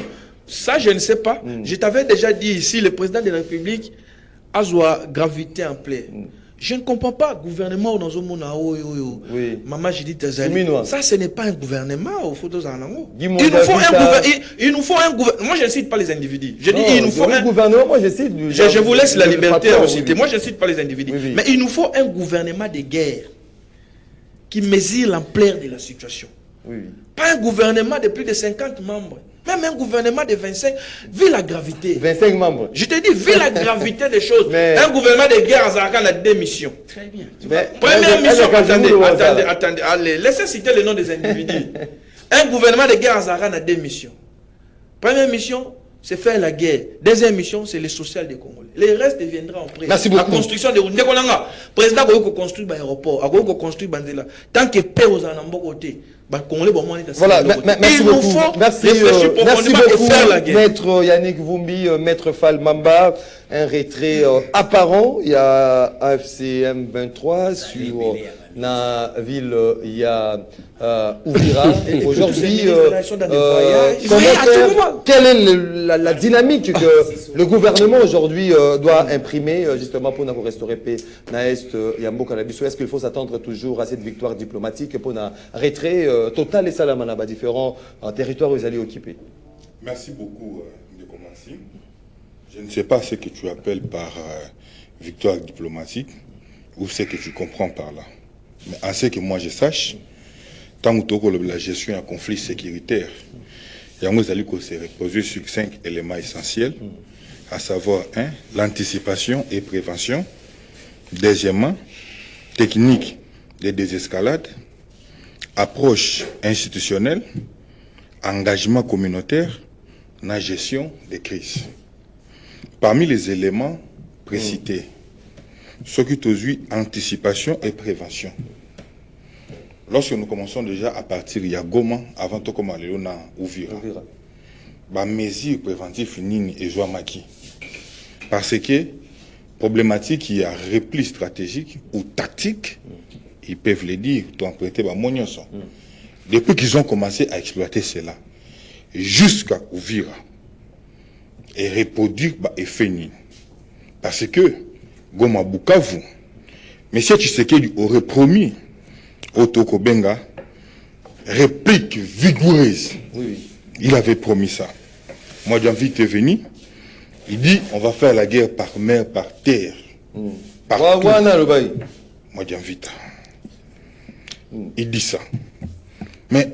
Ça, je ne sais pas. Je t'avais déjà dit ici, le président de la République a gravité en plaie. Je ne comprends pas, gouvernement dans un monde, maman, j'ai dit, ça, ce n'est pas un gouvernement, il nous faut un gouvernement. Moi, je ne cite pas les individus. Je dis, il nous faut un
gouvernement. Moi, je cite.
Je vous laisse la liberté à citer. Moi, je ne cite pas les individus. Mais il nous faut un gouvernement de guerre qui mesure l'ampleur de la situation. Pas un gouvernement de plus de 50 membres. Même un gouvernement de 25, vu la gravité.
25 membres.
Je te dis, vu la gravité des choses, un gouvernement de guerre, ça a 2 missions. Très bien. Première mission, attendez, allez, laissez citer le nom des individus. Un gouvernement de guerre, ça a 2 missions. Première mission, c'est faire la guerre. Deuxième mission, c'est le social des Congolais. Le reste deviendra après.
Merci beaucoup.
La construction des routes. Le président a construit l'aéroport, a construit Bandela. Tant que paix aux Anambo côté,
voilà, merci beaucoup. Merci beaucoup,
faire la guerre.
Maître Yannick Vumbi, Maître Fall Mamba. Un retrait apparent. Il y a AFCM 23 sur la ville, il y a Ouvira. Aujourd'hui, quelle est la dynamique que le gouvernement aujourd'hui doit imprimer justement pour nous restaurer paix dans l'Est Yambo Kanabiso? Est-ce qu'il faut s'attendre toujours à cette victoire diplomatique pour un retrait total et salamana différents territoires où ils allaient occuper?
Merci beaucoup de commencer. Je ne sais pas ce que tu appelles par victoire diplomatique ou ce que tu comprends par là. Mais en ce que moi je sache, tant que la gestion d'un conflit sécuritaire, il y a se reposer sur 5 éléments essentiels, à savoir 1, l'anticipation et prévention. Deuxièmement, technique de désescalade, approche institutionnelle, engagement communautaire, la gestion des crises. Parmi les éléments précités, ce qui est anticipation et prévention. Lorsque nous commençons déjà à partir, il y a Goma, avant tout comme aller on a Ouvira. Bah mesures préventives nini et Joamaki. Parce que problématique il y a repli stratégique ou tactique, ils peuvent le dire, depuis qu'ils ont commencé à exploiter cela, jusqu'à Uvira, et reproduire effet nini. Parce que, Goma Bukavu, M. Tshisekedi aurait promis au Toko Benga réplique vigoureuse. Oui. Il avait promis ça. Moi, j'invite venu. Il dit on va faire la guerre par mer, par terre. Partout. Moi, j'invite. Il dit ça. Mais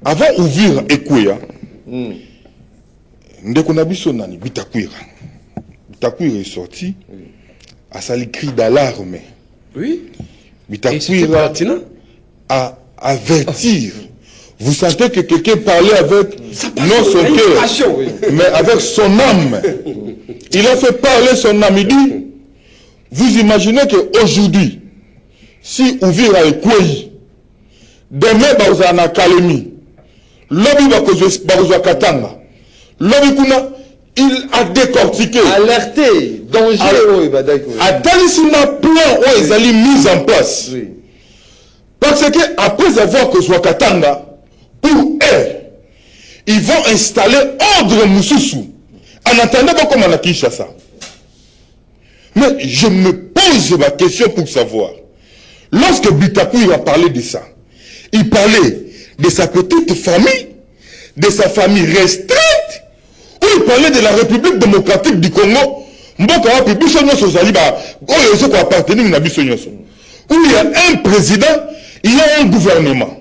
avant d'ouvrir Ekouya, Ndekonabisonani, Bitakwira. Bitakwira est sorti à sa cri d'alarme. Oui. Bitakwira à avertir. Vous sentez que quelqu'un parlait avec non son cœur, mais avec son âme. Il a fait parler son âme. Il dit, vous imaginez qu'aujourd'hui, si Uvira est Kouei, demain, vous avez un Kalemi, l'homme va Katanga, l'homme il a décortiqué,
alerté, danger,
a dans plan où ils allaient mis en place. Oui. Parce que après avoir que soit Katanga, pour eux, ils vont installer ordre Moussoussou en attendant comme on a Kinshasa. Mais je me pose ma question pour savoir. Lorsque Bitakou a parlé de ça, il parlait de sa petite famille, de sa famille restreinte, ou il parlait de la République démocratique du Congo, où il y a un président, il y a un gouvernement.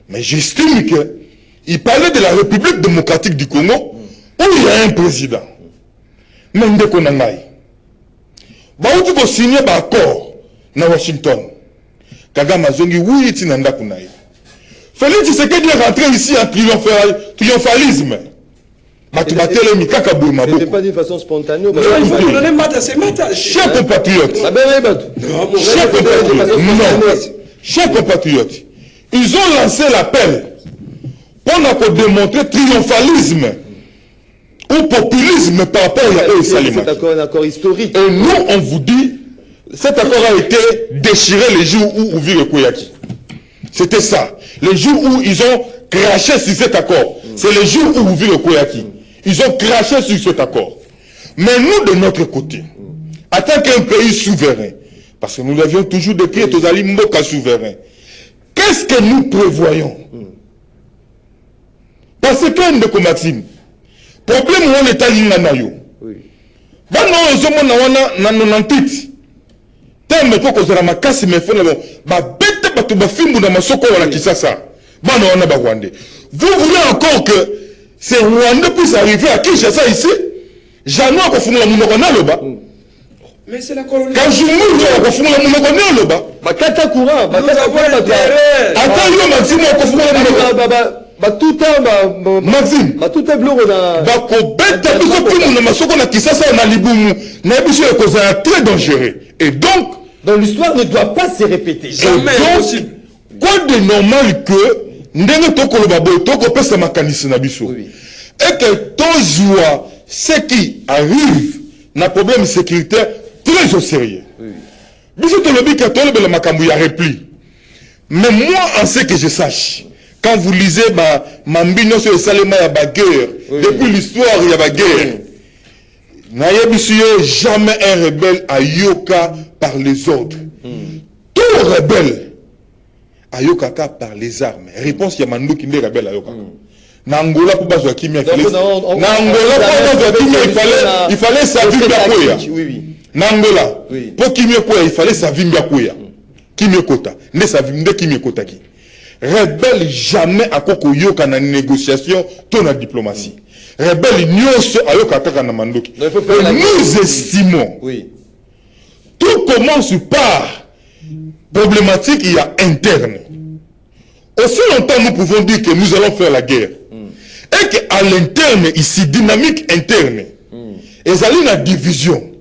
Mais j'estime qu'il parlait de la République démocratique du Congo, où il y a un président. Mais il y a un il faut signer un accord na Washington. Kagame Zongi, oui, il y a un Félix Tshisekedi est rentré ici en triomphalisme.
C'était pas d'une façon spontanée.
Chers compatriotes, chers compatriotes, ils ont lancé l'appel pour démontrer triomphalisme ou populisme par rapport à eux.
C'est un accord historique.
Et nous, on vous dit, cet accord a été déchiré les jours où Uvira Koyaki. C'était ça. Les jours où ils ont craché sur cet accord. C'est les jours où Uvira Koyaki. Ils ont craché sur cet accord. Mais nous, de notre côté, en tant qu'un pays souverain, parce que nous l'avions toujours décrit, Tozali Mboka souverain, qu'est-ce que nous prévoyons? Parce que, Ndeko Maxime, problème où l'État l'Inanayo. Bano ozomona wana na 98. Teme koko zala makasi mefona bon. Ba bete bato ba fimbu na masoko wala Kisasa. Bano wana ba Rwandais. Vous voulez encore que ces Rwandais puissent arriver à Kinshasa ici? Janoua ko fungula munoko na loba.
Mais c'est la colonie.
Quand je mourrai ko fungula munoko na loba.
Ba kata courant, ba kata courant.
Attends yo Maxime ko fungula munoko.
Maxime, tout est bleu
très dangereux. Et donc,
l'histoire ne doit pas se répéter.
Jamais possible. Quoi de normal que et que ton joie, ce qui arrive, n'a problème sécuritaire très au sérieux. Mais moi, en ce que je sache, quand vous lisez Mambino sur le Salema, il y a la guerre. Depuis l'histoire, il y a la guerre. Jamais un rebelle à Yoka par les ordres. Tout rebelle à Yoka par les armes. Réponse, il y a Mandou qui est rebelle à Yoka. Nangola pour baser Kimia. Il fallait sa vie Biakoya. Nangola. Pour Kimia, il fallait sa vie Biakoya. Kimia Kota. Ne sa vie Kimia Kota qui. Rebelle jamais à koko yoka na négociation to na diplomatie. Rebelle nyonso ayoka kaka na mandoki. Nous estimons. Oui. Tout commence par problématique il y a interne. Aussi longtemps nous pouvons dire que nous allons faire la guerre. Et qu'à l'interne ici dynamique interne. Et ça a une division.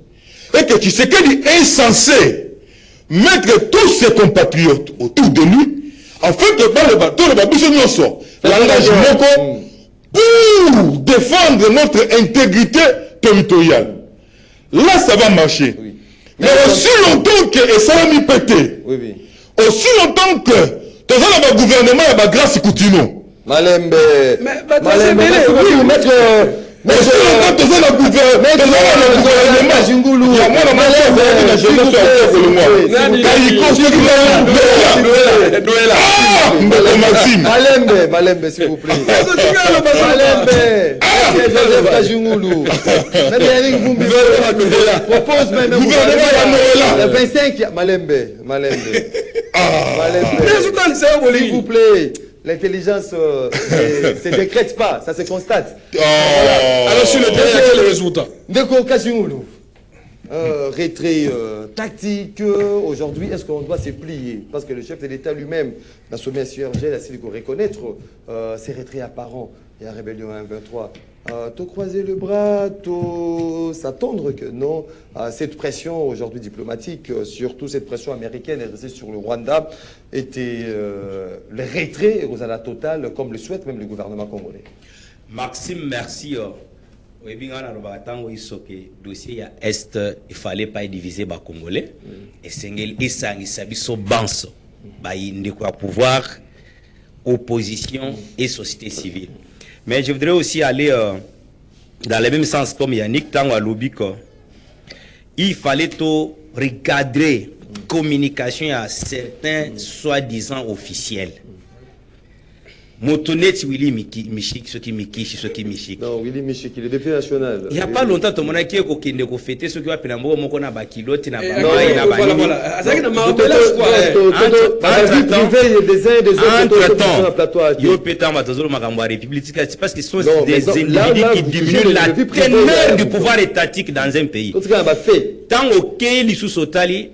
Et que tu sais qu'il est censé mettre tous ses compatriotes autour de lui. En fait, dans le bateau, le bateau, l'engagement pour défendre notre intégrité territoriale. Là, ça va marcher. Oui. Mais aussi longtemps que ça va m'y péter.
Oui, oui.
Aussi longtemps que tu as le gouvernement et la grâce Coutino.
Malembe.
Mais
Malembe. Oui, maître.
Mais aussi longtemps que tu as le gouvernement. Il y a moi dans ma chef, la jeunesse sur le mois. Maxime.
Malembe, s'il vous plaît. Malembe. Joseph Kajungulu. Propose même. Le 25. Malembe. S'il vous plaît. L'intelligence ne se décrète pas, ça se constate.
Alors sur le terrain, quel est le résultat?
Ndeko Kajungulu. Retrait tactique. Aujourd'hui, est-ce qu'on doit se plier? Parce que le chef de l'État lui-même, dans son SURG, a su reconnaître ces retraits apparents. Il y a rébellion 1-23. Te croiser le bras, s'attendre que non. Cette pression aujourd'hui diplomatique, surtout cette pression américaine exercée sur le Rwanda, était le retrait aux la totale, comme le souhaite même le gouvernement congolais.
Maxime, merci. Oui, bien, on a dossier à Est, il fallait pas diviser les Congolais. Et c'est ça, il s'agit de banse. Il y a pouvoir, opposition et société civile. Mais je voudrais aussi aller dans le même sens comme Yannick Tango à lobby. Il fallait tout recadrer communication à certains soi-disant officiels. Motonet Willy Michik, ce qui Mikishi, ce qui Michik.
Non, Willy Michik, il est député national.
Il n'y a pas longtemps, tout le monde a dit qu'il faut fêter ce qui va faire un bon na bakilote na
voilà.
Entre-temps, il peut être république parce qu'ils sont des individus qui diminuent la teneur du pouvoir étatique dans un pays. Tant auquel ils sont sotali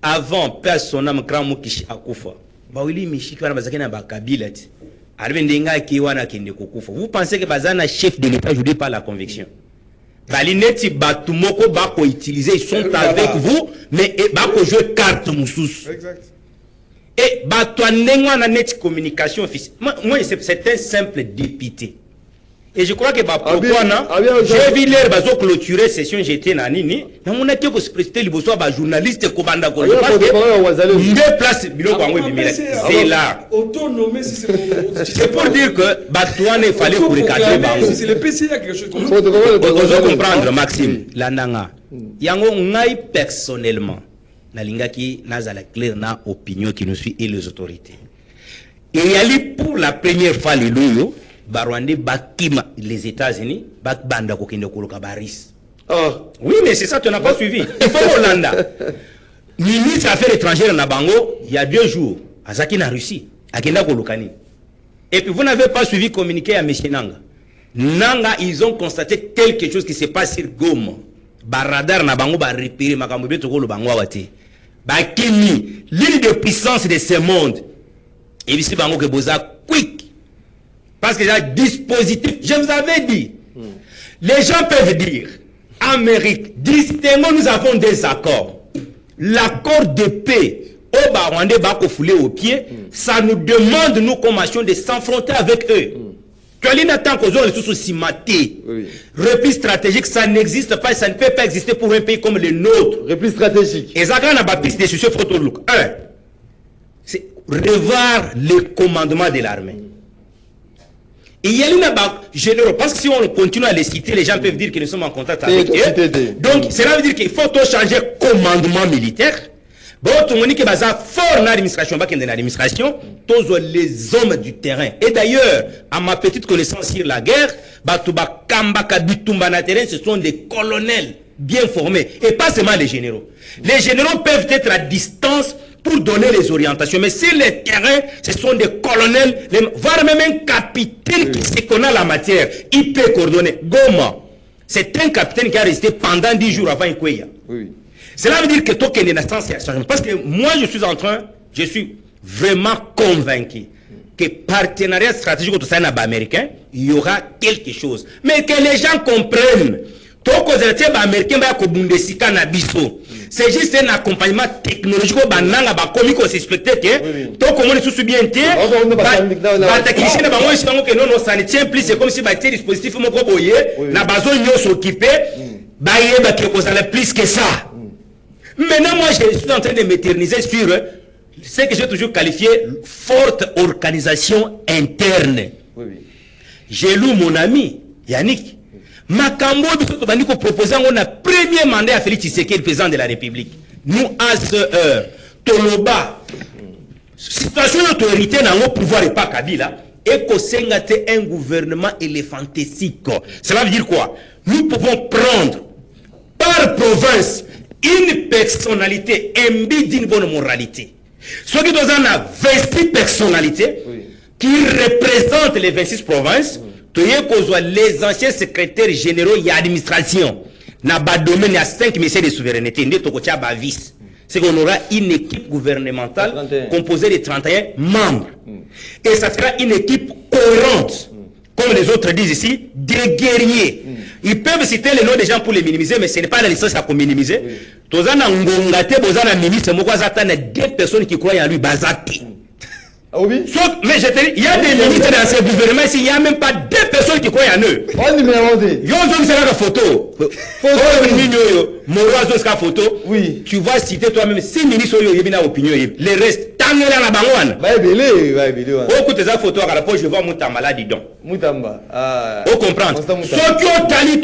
avant personne n'a grand Mokishi Akufa. Bah Willy Michik va bazaki na bakabila. Vous pensez que Bazana chef de l'État aujourd'hui par la conviction? Balineti Batumoko Bako utiliser, ils sont avec vous, mais Bako jouer carte moussous.
Exact.
Et Batuanengwa na net communication officielle. Moi, c'est un simple député. Et je crois que pourquoi j'ai vu l'air bazo clôturer session j'étais na nini na mon été ko se prester liboso ba journaliste ko banda ko parce que deux places biloko ngo bimela c'est là
autonomie si
c'est pour dire que Batouane il fallait pour recadrer bango
c'est le PC il y a quelque chose comme
ça faut comprendre Maxime landanga yango ngai personnellement na lingaki nazala clair na opinion qui nous suit et les autorités et yali pour la première fois les loyo Barwande Bakima, les États-Unis, Bakbanda Kokinde Koloka Baris. Oui, mais c'est ça, tu n'as pas suivi. Il faut Hollanda. Ministre des Affaires étrangères na Bango, il y a 2 jours, à Zaki na Russie, à Kenda Kolokani. Et puis vous n'avez pas suivi communiqué à M. Nanga. Nanga, ils ont constaté quelque chose qui se passe sur Goma. Baradar na Bango, ba repérer Makambobe Tokolo Bango Awate. Bakimi, l'île de puissance de ce monde. Et ici Bango que Boza quick. Parce que j'ai dispositif, je vous avais dit, les gens peuvent dire, Amérique, distinguons, nous avons des accords. L'accord de paix, au Barwandé, Bako foulé au pied, ça nous demande, nous, comme nation, de s'affronter avec eux. Tu as l'inattent qu'aux autres ressources aussi matés. Repli stratégique, ça n'existe pas, ça ne peut pas exister pour un pays comme le nôtre.
Repli stratégique.
Et ça, quand on a piste de ce photo look. 1, c'est revoir le commandement de l'armée. Et il y a une généraux, parce que si on continue à les citer, les gens peuvent dire que nous sommes en contact avec eux. Donc, cela veut dire qu'il faut changer commandement militaire. Bon, tout le monde qui est fort dans l'administration, tous les hommes du terrain. Et d'ailleurs, à ma petite connaissance sur la guerre, ce sont des colonels bien formés. Et pas seulement les généraux. Les généraux peuvent être à distance pour donner les orientations. Mais sur le terrain, ce sont des colonels, voire même un capitaine qui sait qu'on a la matière. Il peut coordonner. Goma, c'est un capitaine qui a resté pendant 10 jours avant Ikweya. Cela veut dire que toi, parce que moi, je suis vraiment convaincu que partenariat stratégique entre les Américains, il y aura quelque chose. Mais que les gens comprennent. C'est juste un accompagnement technologique. Ça ne tient plus. C'est comme si le dispositif plus que ça. Maintenant, moi, je suis en train de m'éterniser sur ce que j'ai toujours qualifié forte organisation interne.
Oui.
J'ai lu mon ami, Yannick. Makambo, nous proposé un premier mandat à Félix Tshisekedi, président de la République. Nous, à ce heure, Toloba, situation d'autorité dans le pouvoir et pas Kabila, et qu'on s'engage un gouvernement éléphantistique. Cela veut dire quoi? Nous pouvons prendre par province une personnalité imbue d'une bonne moralité. Ceux qui ont 26 personnalités qui représentent les 26 provinces, les anciens secrétaires généraux et l'administration, n'a pas domaine à 5 messieurs de souveraineté, c'est qu'on aura une équipe gouvernementale composée de 31 membres. Et ça sera une équipe cohérente, comme les autres disent ici, des guerriers. Ils peuvent citer les noms des gens pour les minimiser, mais ce n'est pas la licence à minimiser. Tous les ministres, deux personnes qui croient en lui, Bazati.
Ah oui?
Mais je te dis, il y a des ministres dans ce gouvernement ici, il n'y a même pas deux personnes qui croient en eux.
On numéro 2.
Yo, c'est la photo. Photo.
Oui.
Tu vas citer toi-même 6 ministres qui ont une opinion. Les restes, tant que la banane. Beaucoup de photos à la fois, je vois Moutamba dedans.
Moutamba.
On comprend. Ceux qui ont tali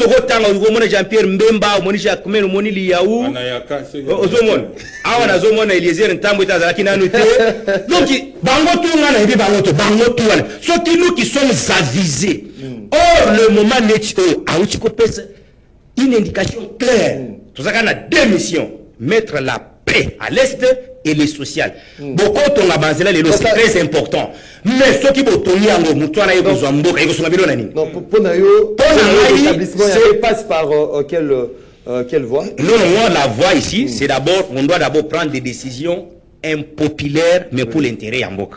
Jean-Pierre Mbemba, Moni Jacques, Moni Liaou. Ozomon. Awana Zomon, Eliezer, Ntambo, Tazaki, Nanoute. Donc, Bango tout, Bango tout. Ceux qui nous qui sommes avisés. Or, le moment n'est une indication claire. Tout ça, on a deux missions. Mettre la paix à l'Est et le social. Beaucoup on a basé là, c'est très important. Mais ceux qui vont tenir en gros, toi, on a besoin de
non, pour l'établissement, il passe par quelle voie?
Non, moi, la voie ici, c'est d'abord, on doit d'abord prendre des décisions impopulaires, mais pour l'intérêt en bouc.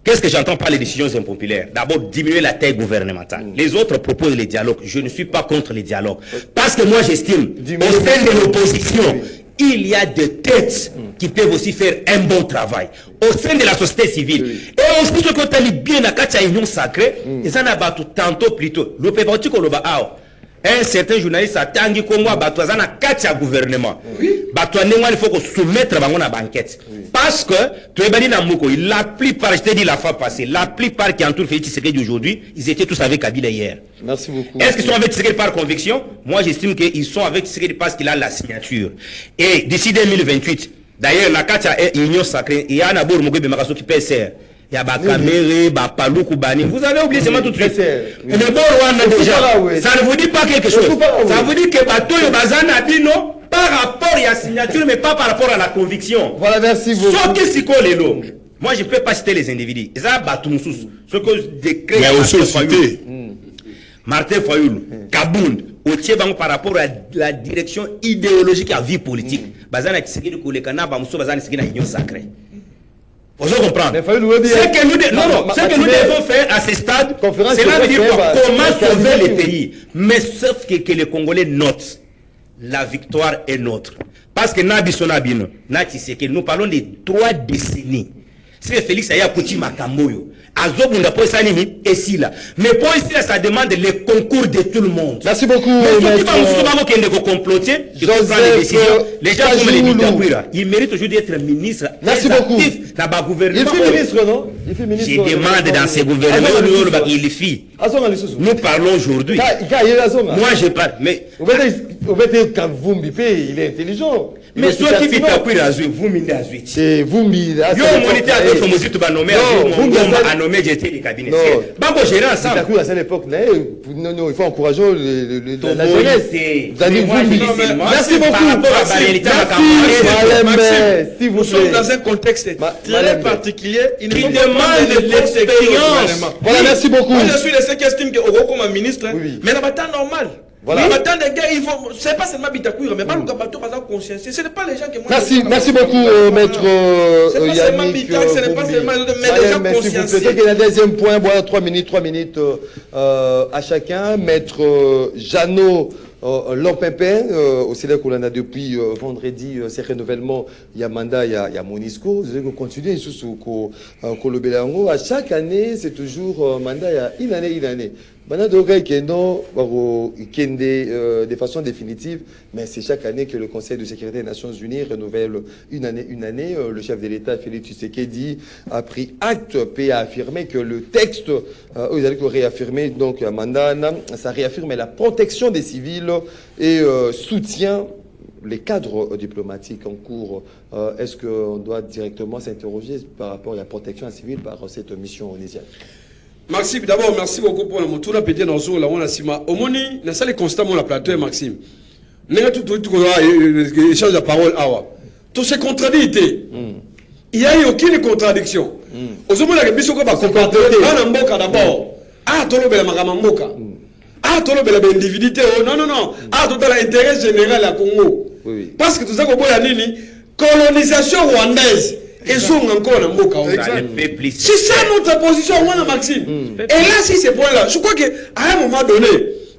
Qu'est-ce que j'entends par les décisions impopulaires? D'abord, diminuer la taille gouvernementale. Les autres proposent les dialogues. Je ne suis pas contre les dialogues. Parce que moi, j'estime, au sein de l'opposition, il y a des têtes qui peuvent aussi faire un bon travail. Au sein de la société civile. Et aussi, ce qu'on a bien à la union sacrée, ils en abattent tantôt plutôt. Le pépatique au Lobao. Un certain journaliste a tangi comme moi, Batouazana Katia gouvernement. Batouané, il faut soumettre à banquette. Parce que, tu es na Moko, la plupart, je t'ai dit la fois passée, la plupart qui entourent Félix Tshisekedi aujourd'hui, ils étaient tous avec Kabila hier.
Merci beaucoup.
Est-ce qu'ils sont avec Tshisekedi par conviction? Moi, j'estime qu'ils sont avec Tshisekedi parce qu'il a la signature. Et d'ici 2028, d'ailleurs, la Katia est union sacrée, il y a un abour Moko Bemakaso qui PCR. Il y a Bakamere, Bapalou, Koubani. Vous avez oublié seulement tout de suite. Le bon Rwanda déjà. Ça ne vous dit pas quelque chose. Ça vous dit que Batoyo Bazana a dit non par rapport à la signature, mais pas par rapport à la conviction.
Voilà, merci beaucoup.
Sauf que si moi, je ne peux pas citer les individus. Ça, Batoumoussous. Ce que décret.
Mais aussi cité.
Martin Fayoulou, Kabound, Otiebango par rapport à la direction idéologique à vie politique. Bazana Tshisekedi Koulekana, Bamoussou Bazana Tshisekedi na union sacrée. Vous comprendre. Ce que nous devons faire à ce stade, cela veut dire comment sauver le pays. Mais sauf que les Congolais notent, la victoire est nôtre. Parce que nous parlons de 3 décennies. C'est Félix Aya Kouti Makamboyo. Azobunda pour ça et si là. Mais pour ici ça demande le concours de tout le monde.
Merci beaucoup.
Mais ceux qui vont comploter, ils vont prendre des décisions. Les gens comme les Bitakwira, ils méritent aujourd'hui d'être ministres.
Merci beaucoup.
Dans gouvernement.
Il fait ministre, non? Il fait ministre.
Je demande dans ces gouvernements, il fit. Nous parlons aujourd'hui. Moi je parle. Mais
il est intelligent.
Mais ceux qui vivent à Kwira, vous m'indiquez à 8.
C'est vous m'indiquez à 8.
Yo, monité à d'autres musiques, tu vas nommer à nommer, j'étais les cabinets. Bango gérer ensemble.
À cette époque, non, il faut encourager la jeunesse. Vous allez vous m'indiquer. Merci beaucoup.
Nous sommes dans un contexte très particulier. Il demande de l'expérience.
Voilà, merci beaucoup.
Moi, je suis de ceux qui estiment que comme un ministre, mais dans le temps normal. Voilà. Mais maintenant, les gars, il faut. C'est pas seulement Bitakwira, mais pas le Gabato, par exemple, conscience. Ce n'est pas les gens qui.
Merci beaucoup, maître Yannick.
Ce n'est pas seulement mais les gens consciencieux.
Peut-être qu'il y a un deuxième point, voilà, 3 minutes à chacun. Maître Jeannot Lompépin, aussi là qu'on en a depuis vendredi, ces renouvellements, il y a mandat, il y a Monisco, vous allez continuer sous Kolobelango. À chaque année, c'est toujours mandat, il y a une année. de façon définitive, mais c'est chaque année que le Conseil de sécurité des Nations Unies renouvelle une année. Le chef de l'État, Félix Tshisekedi, a pris acte et a affirmé que le texte, ils allaient réaffirmer, donc Mandana, ça réaffirme la protection des civils et soutient les cadres diplomatiques en cours. Est-ce qu'on doit directement s'interroger par rapport à la protection civile par cette mission onusienne?
Maxime, d'abord, merci beaucoup pour le mot. Tout le pété dans le zoo, là, on a sima. Au moni, n'a pas constamment la plateau, Maxime. N'a tout échange de parole, awa. Tout c'est contradicté. Il n'y a eu aucune contradiction. Au moment où la mission va comporter, on a mboka d'abord. Ah, tout le bel mboka. Ah, tout le bel individualité. Non, non, non. Ah, tout l'intérêt général à Congo. Parce que tout ça, colonisation rwandaise. Et sont encore en Mboka. C'est ça notre position, Maxime. Et là, si c'est point là, je crois qu'à un moment donné,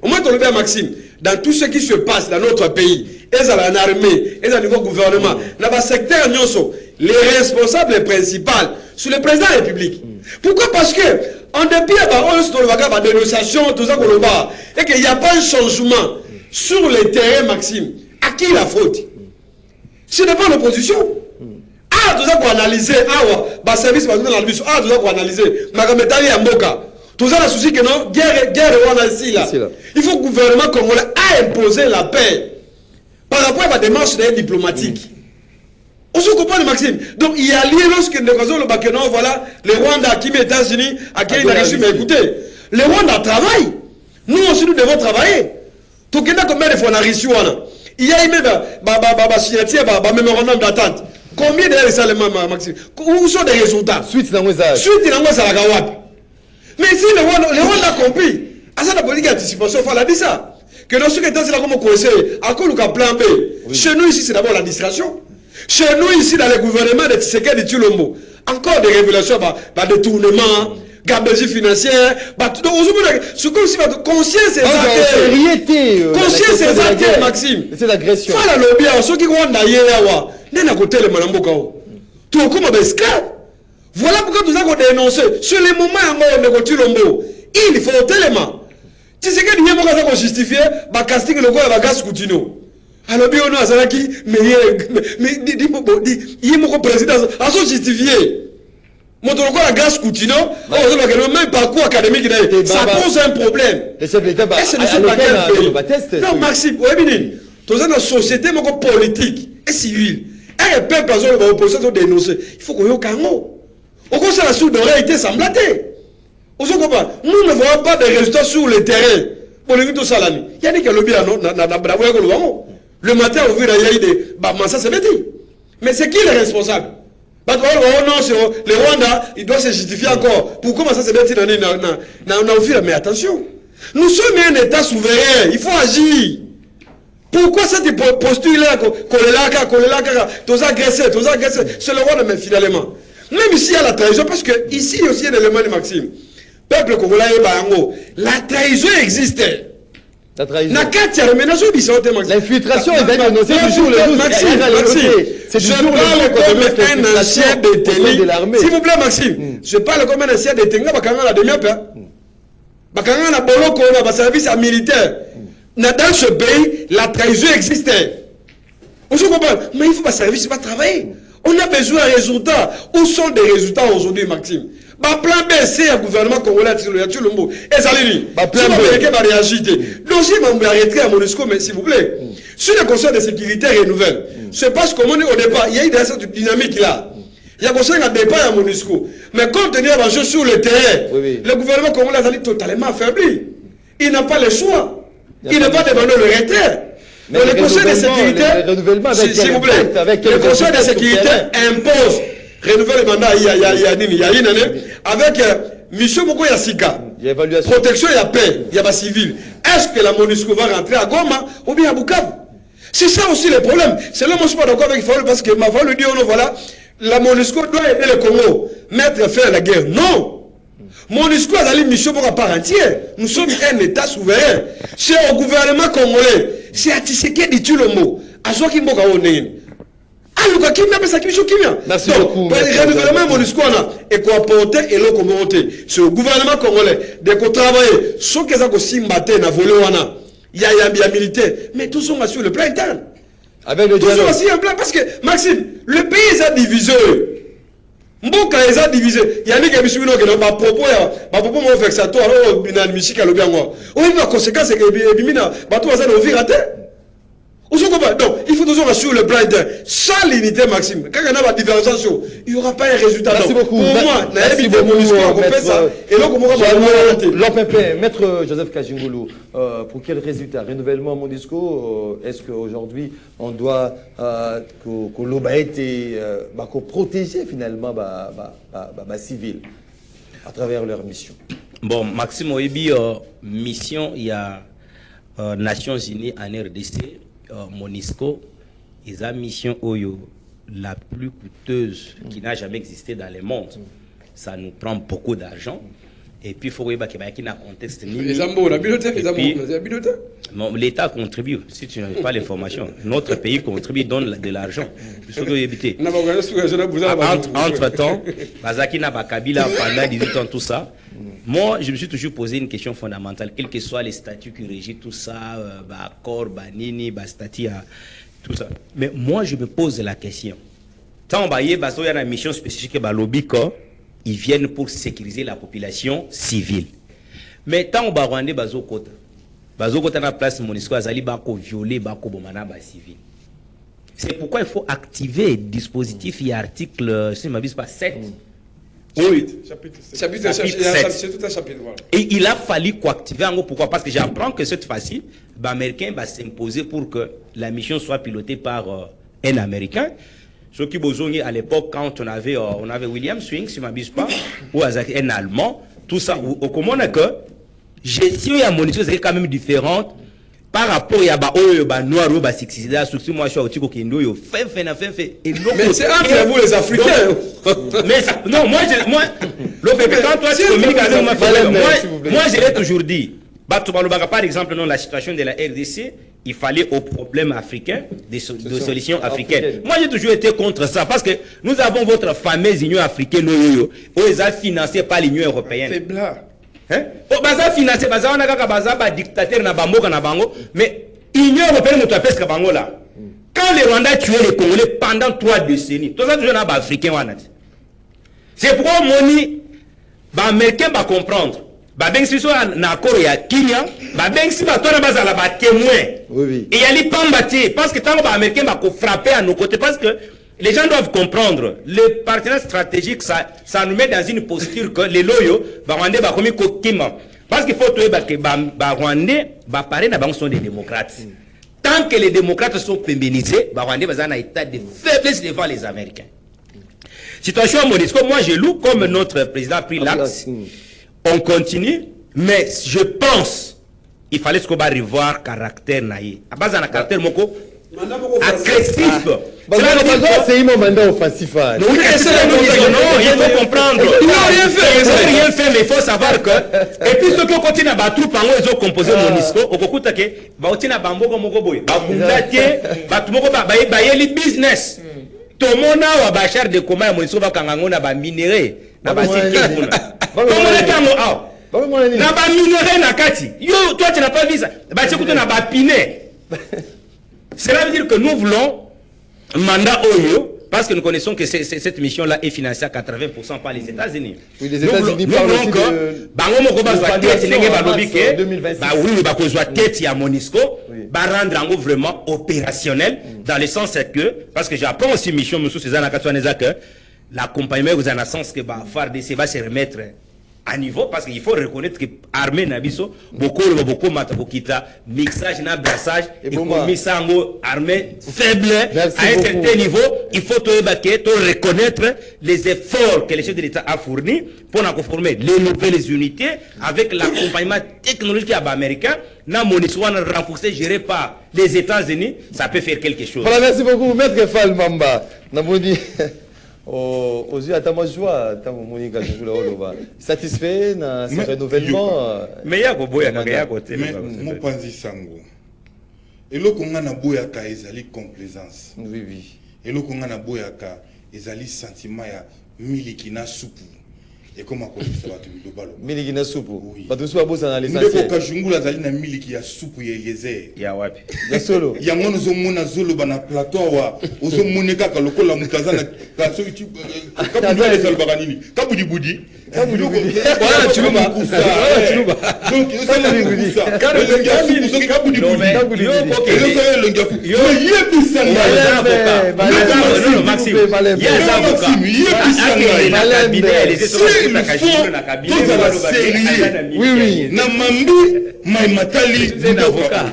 au moins on le à Maxime, dans tout ce qui se passe dans notre pays, et dans l'armée, et dans le niveau gouvernement, dans le secteur Nyonso, les responsables principaux, sur le président de la République. Pourquoi? Parce que, en dépit de la dénonciation, tout ça qu'on va, et qu'il n'y a pas un changement sur le terrain, Maxime, à qui la faute? Ce n'est pas l'opposition. Ah, tout ça pour analyser, ah, service dans la mission, ah, tout ça pour analyser, Magametali et Mboka. Tout ça, la souci que non, guerre, on a ici, là. Il faut que le gouvernement congolais a imposé la paix par rapport à la démarche diplomatique. On se comprend, Maxime. Donc, il y a lié lorsque nous avons le Bakeno, voilà, les Rwandais qui les États-Unis, à qui il a réussi, mais écoutez, les Rwandais travaillent. Nous aussi, nous devons travailler. Tout le monde, combien de fois on a réussi, il y a même un mémorandum d'attente. Combien de ça, Maxime? Où sont les résultats? Suite dans la Gawap. Mais si le Rwanda a compris, à ça, la politique d'anticipation, il faut dire ça. Que dans ce cas, c'est là comme on conseille, à quoi le plan B. Chez nous, ici, c'est d'abord l'administration. Chez nous, ici, dans le gouvernement de Tshisekedi de Tshilombo, encore des révélations, détournements, gabegie financière, c'est comme si conscience et actes. Conscience et actes, Maxime. C'est l'agression. Faut la lobby, ceux qui vont d'ailleurs, n'a côté le Malamboka. Tout comme un esclave. Voilà pourquoi nous avons dénoncé. Sur les moments où on est Tshilombo, il faut tellement. Tu sais que nous avons justifié, casting le gars, gaz Coutino. Alors, bien, on a Zalaki, mais il est mon président, à son justifié. Mon tour la gaz Coutino, même parcours académique, ça pose un problème. Et c'est ne pas quel pays. Non, Maxime, oui, dans une société politique et civile, et le peuple a l'opposition dénoncer. Il faut qu'on y ait au carreau. Au conseil de la souveraineté semblaté. Nous ne voyons pas de résultats sur le terrain. Pour le tout salami. Il y a des gens qui ont le matin, on vit des ça c'est bête. Mais c'est qui le responsable? Non, le Rwanda, il doit se justifier encore. Pourquoi ça c'est bête? Mais attention. Nous sommes un État souverain. Il faut agir. Pourquoi cette posture-là, tous agressés, c'est le Rwanda, mais finalement. Même ici, il y a la trahison, parce que ici, il y a aussi un élément de Maxime. Peuple congolais, la trahison existait. La trahison.
L'infiltration est dénoncée du jour le 12.
Maxime, je parle comme un ancien détenu. S'il vous plaît, Maxime, je parle comme un ancien détenu. La demi-heure. La boloko, le service militaire. Dans ce pays, la trahison existait. On se comprend. Mais il faut pas service, pas travailler. On a besoin de résultats. Où sont les résultats aujourd'hui, Maxime? Plan B, c'est un gouvernement congolais, Tshilombo. Et ça lui, plan B, va réagir. Donc, si vous arrêtez à MONUSCO, mais s'il vous plaît, sur le Conseil de sécurité renouvelle, c'est parce qu'au départ, il y a eu cette dynamique là. Il y a un conseil de départ à MONUSCO. Mais compte tenu de jeu sur le terrain, le gouvernement congolais a totalement affaibli. Il n'a pas le choix. Il n'a pas demandé le retrait. Mais le Conseil de sécurité, s'il vous plaît, le Conseil de sécurité impose renouveler le mandat il y a une année avec mission Moko Yassika. Protection et paix, il y a pas civil. Est-ce que la MONUSCO va rentrer à Goma ou bien à Bukavu? C'est ça aussi le problème. C'est là moi je suis pas d'accord avec Faoul parce que ma Faoul dit voilà, la MONUSCO doit aider le Congo, mettre fin à la guerre. Non. MONUSCO a une mission pour à part entière. Nous sommes un État souverain. C'est au gouvernement congolais. C'est à Tshisekedi Tshilombo. À Joaquim Boka Onen. aluka kimia pesa kibiso kimia.
Merci
donc
beaucoup.
le gouvernement MONUSCO et ko apporter et le communauté c'est le gouvernement congolais de ko travailler ce que ça ko simbaté na volé wana il y a militaire mais tous sont sur le plan interne
avec le
toujours aussi un plan parce que Maxime le pays est divisé mboka est divisé il y a des qui sont là que ba propos mo vexatoire o bina misika lo biango o ba conséquence que bimina ba to za no virate. Donc, il faut toujours assurer le plan interne. Sans l'unité, Maxime, quand il y a une divergence, il n'y aura pas un résultat.
Merci beaucoup.
Pour moi,
merci beaucoup,
maître.
Maître Joseph Kajingulu, pour quel résultat? Renouvellement MONUSCO, est-ce qu'aujourd'hui, on doit que l'OBA été protéger finalement les civils à travers leur mission?
Bon, Maxime Oebi, mission, il y a Nations Unies en RDC. MONUSCO, ils ont mission Oyo, la plus coûteuse qui n'a jamais existé dans le monde. Ça nous prend beaucoup d'argent. Et puis, il faut qu'il y ait un contexte. L'État contribue, si tu n'as pas l'information. Notre pays contribue, donne de l'argent. Entre-temps, Bazaki n'a pas Kabila pendant 18 ans, tout ça. Moi, je me suis toujours posé une question fondamentale, quels que soient les statuts qui régissent tout ça, accord, Nini, statut, tout ça. Mais moi, je me pose la question. Tant qu'il y a une mission spécifique, ils viennent pour sécuriser la population civile. Mais tant que Rwandais bazokota na place MONUSCO azali bako violer bako bomana ba civil. C'est pourquoi il faut activer le dispositif et article si je m'abuse pas 7.
Oui, chapitre 7. C'est tout un chapitre. Voilà.
Et il a fallu activer en gros pourquoi? Parce que j'apprends que cette fois-ci, l'Américain va s'imposer pour que la mission soit pilotée par un Américain. Ce qui besoin à l'époque quand on avait William Swing, si je ne m'abuse pas, ou un Allemand, tout ça. Au comment on a que gestion et MONUSCO c'est quand même différente par rapport à noir ou à sexisme. Surtout moi je suis au Tiko Kendo, yo fait.
Mais c'est entre vous les Africains.
Mais ça, non, moi quand toi tu communiques avec moi je l'ai toujours dit. Par exemple, dans la situation de la RDC, il fallait au problème africain des solutions africaines. Moi, j'ai toujours été contre ça parce que nous avons votre fameuse Union africaine où ils sont financés par l'Union européenne.
C'est blanc.
Hein? Financé, dictateur na bango, mais l'Union européenne nous tapé ce bango là. Quand les Rwandais tuaient les Congolais pendant 3 décennies, tout ça toujours na africain. C'est pourquoi les Américains va comprendre. Ben si soit un accord ya Kenya, ben si toi na bazala ba témoin.
Oui.
Et y a les pambaté parce que tant que les Américains va frapper à nos côtés parce que les gens doivent comprendre le partenariat stratégique ça nous met dans une posture que les loyaux va rendre ba comme kokima parce qu'il faut que Rwandais va parler na banque sont des démocrates. Tant que les démocrates sont féminisés, Rwandais va un état de faiblesse devant les Américains. Situation à MONUSCO, moi je loue comme notre président a pris l'acte. On continue, mais je pense il fallait ce qu'on va revoir caractère naïe. À base d'un caractère moko agressif.
C'est un mandat offensif.
Non, il faut comprendre. Il n'a rien fait, mais il faut savoir que. Et puis ceux qui continuent à battre pendant ils ont composé MONUSCO, au Kokuta ke, va au tina bambogo mogoboy, va bundate, va tumogo ba les business. Tomona wa bachar de coma ya MONUSCO va kangangona ba minerai, na ba sikibuna. Tomona tango ah. Na ba minerai na kati. Yo, toi tu n'as pas vu ça. Ba tchekuto na ba piné. Cela veut dire que nous voulons un mandat Oyo, parce que nous connaissons que cette mission-là est financée à 80% par les États-Unis.
Oui, les États-Unis
parlent aussi de... tête à MONUSCO, rendre vraiment opérationnel, dans le sens que, parce que j'apprends aussi mission, M. Cézanne que l'accompagnement vous en a sens que FARDC va se remettre à niveau parce qu'il faut reconnaître que l'armée Nabiso, beaucoup matabokita, mixage, brassage, et comme armée faible, à un certain niveau, il faut reconnaître les efforts que les chefs de l'État a fournis pour conformer les nouvelles unités avec l'accompagnement technologique américain. Na MONUSCO renforcé, géré par les États-Unis, ça peut faire quelque chose.
Voilà, merci beaucoup, Maître Fall Mamba. Aux yeux à ma joie, satisfait dans ce renouvellement.
Mais il y a un côté.
Mais Mopanzi Sango. Et là, on a une complaisance.
Oui, oui.
eloko nga na boyaka ezali sentiment ya miliki na supu et comment kolisa bato bilobalo
miliki na supu
Oui.
bato so babosa na
ndeko
l'essentiel
kajungula azali na miliki ya supu ya Eliezer
Ya wapi?
ya solo
yango nozomona zoloba na plateau awa ozomone kaka lokola moto aza na kaso kabudi ezalobaka nini kabudibudi
Voilà, Chiluba. Voilà, Chiluba.
donc ezali mokusa elenge ya supu soki kabudibudi yebisa
oui
na mambi maimatali
avocat.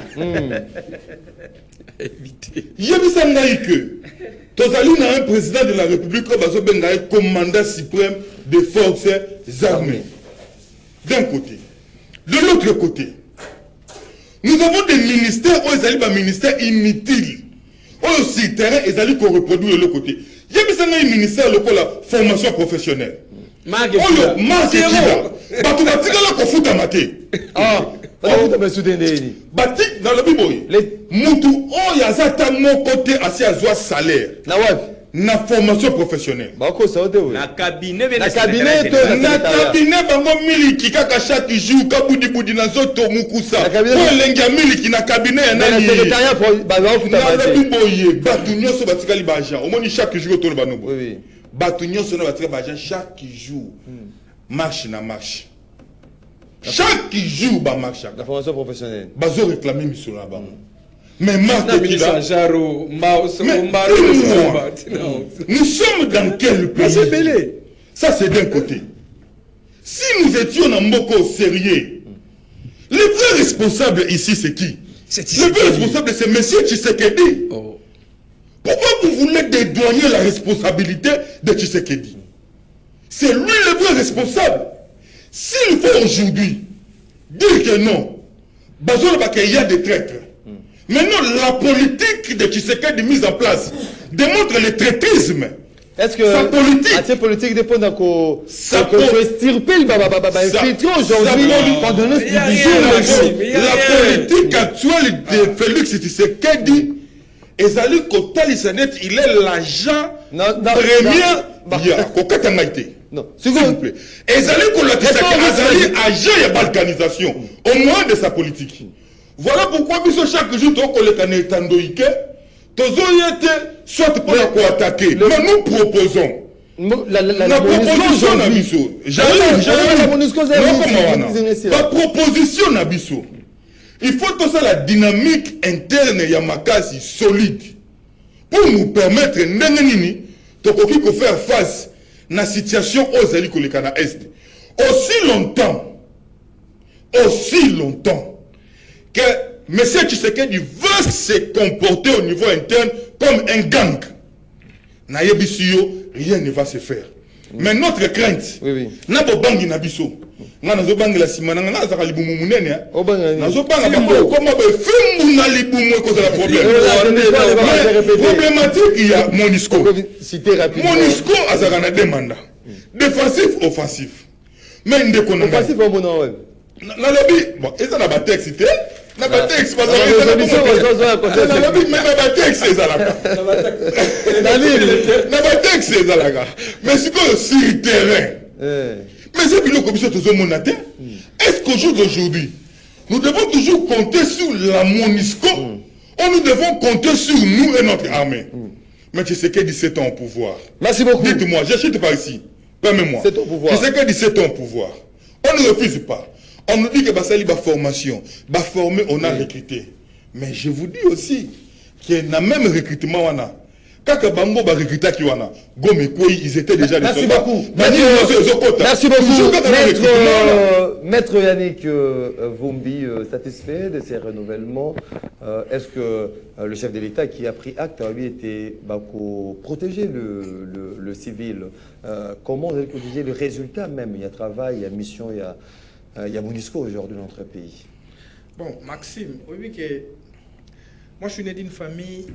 yebisa ngai ke tozali na un président de la république oyo bazobenga ye commandant suprême des forces armées d'un côté. De l'autre côté, nous avons des ministères où ils ont ministères inutiles. Où sur le terrain, ils allaient qu'on reproduit de l'autre côté. Il y a un ministère de la formation professionnelle. Marketing. Batik dans le Bible. Moutou, oh, il y a ça, mon côté, assez à soi salaire. Na formation professionnelle.
Na cabinet
na cabinet
bango miliki kaka chaque jour kabudi budi na zoto mukusa. Ko lenga miliki na cabinet ya nani?
Na secrétariat ba ba futa ba.
Na biboye batu nyonso batikali ba agent. Omoni chaque jour to banobo. Oui. Batu nyonso na batikali ba agent chaque jour. Marche na marche. Chaque jour ba marche.
La formation professionnelle.
Bazo réclamer mission là bas. Mais nous sommes dans quel pays? Ça c'est d'un côté. Si nous étions dans Mboko sérieux, le vrai responsable ici c'est qui? Le vrai responsable c'est M. Tshisekedi. Pourquoi vous voulez dédouaner la responsabilité de Tshisekedi? C'est lui le vrai responsable. S'il faut aujourd'hui dire que non, il y a des traîtres. Maintenant, la politique de Tshisekedi mise en place démontre le traîtrisme.
Est-ce que
sa politique,
cette politique dépend d'un coup extirper aujourd'hui pendant notre
la politique actuelle de Félix Tshisekedi, Ezali Kotalisanet, il est l'agent premier. Non, s'il vous plaît. Ezali Kotalisanet, agent de balkanisation, au moins de sa politique. Voilà pourquoi chaque jour, soit pour attaquer. Mais nous proposons. La proposition Nabiso. La proposition Nabiso. Il faut que ça la dynamique interne Yamakasi solide pour nous permettre de faire face à la situation aux alliés Kolekana Est. Aussi longtemps que M. Tshisekedi veut se comporter au niveau interne comme un gang. Rien ne va se faire. Mais notre crainte, problématique, il y a Monisco. Monisco a des mandats. Défensif, offensif. Mais offensif, na lobby bon eza na ba texte te na ba texte pas na ba texte ezalaka na ba texte ezalaka mais c'est que sur le terrain mais c'est bilo comme ça tout monde atteint est-ce qu'aujourd'hui nous devons toujours compter sur la Monisco ou nous devons compter sur nous et notre armée? Mais tu sais que 17 ans au pouvoir.
Merci beaucoup.
Dites-moi, j'achète par ici. Permets-moi.
C'est ton pouvoir.
Tu sais que 17 ans au pouvoir. On ne refuse pas. On nous dit que Bassali va formation, va former, on a recruté. Mais je vous dis aussi qu'il y a un même recrutement. Quand Bango va recruter Kiwana, ils étaient déjà des
Merci
soldats.
beaucoup.
Merci
beaucoup. Maître Yannick Vumbi, satisfait de ces renouvellements. Est-ce que le chef de l'État qui a pris acte a lui été protéger le civil? Comment vous allez protéger le résultat même? Il y a travail, il y a mission, il y a Monisco aujourd'hui dans notre pays.
Bon, Maxime, oui que moi je suis né d'une famille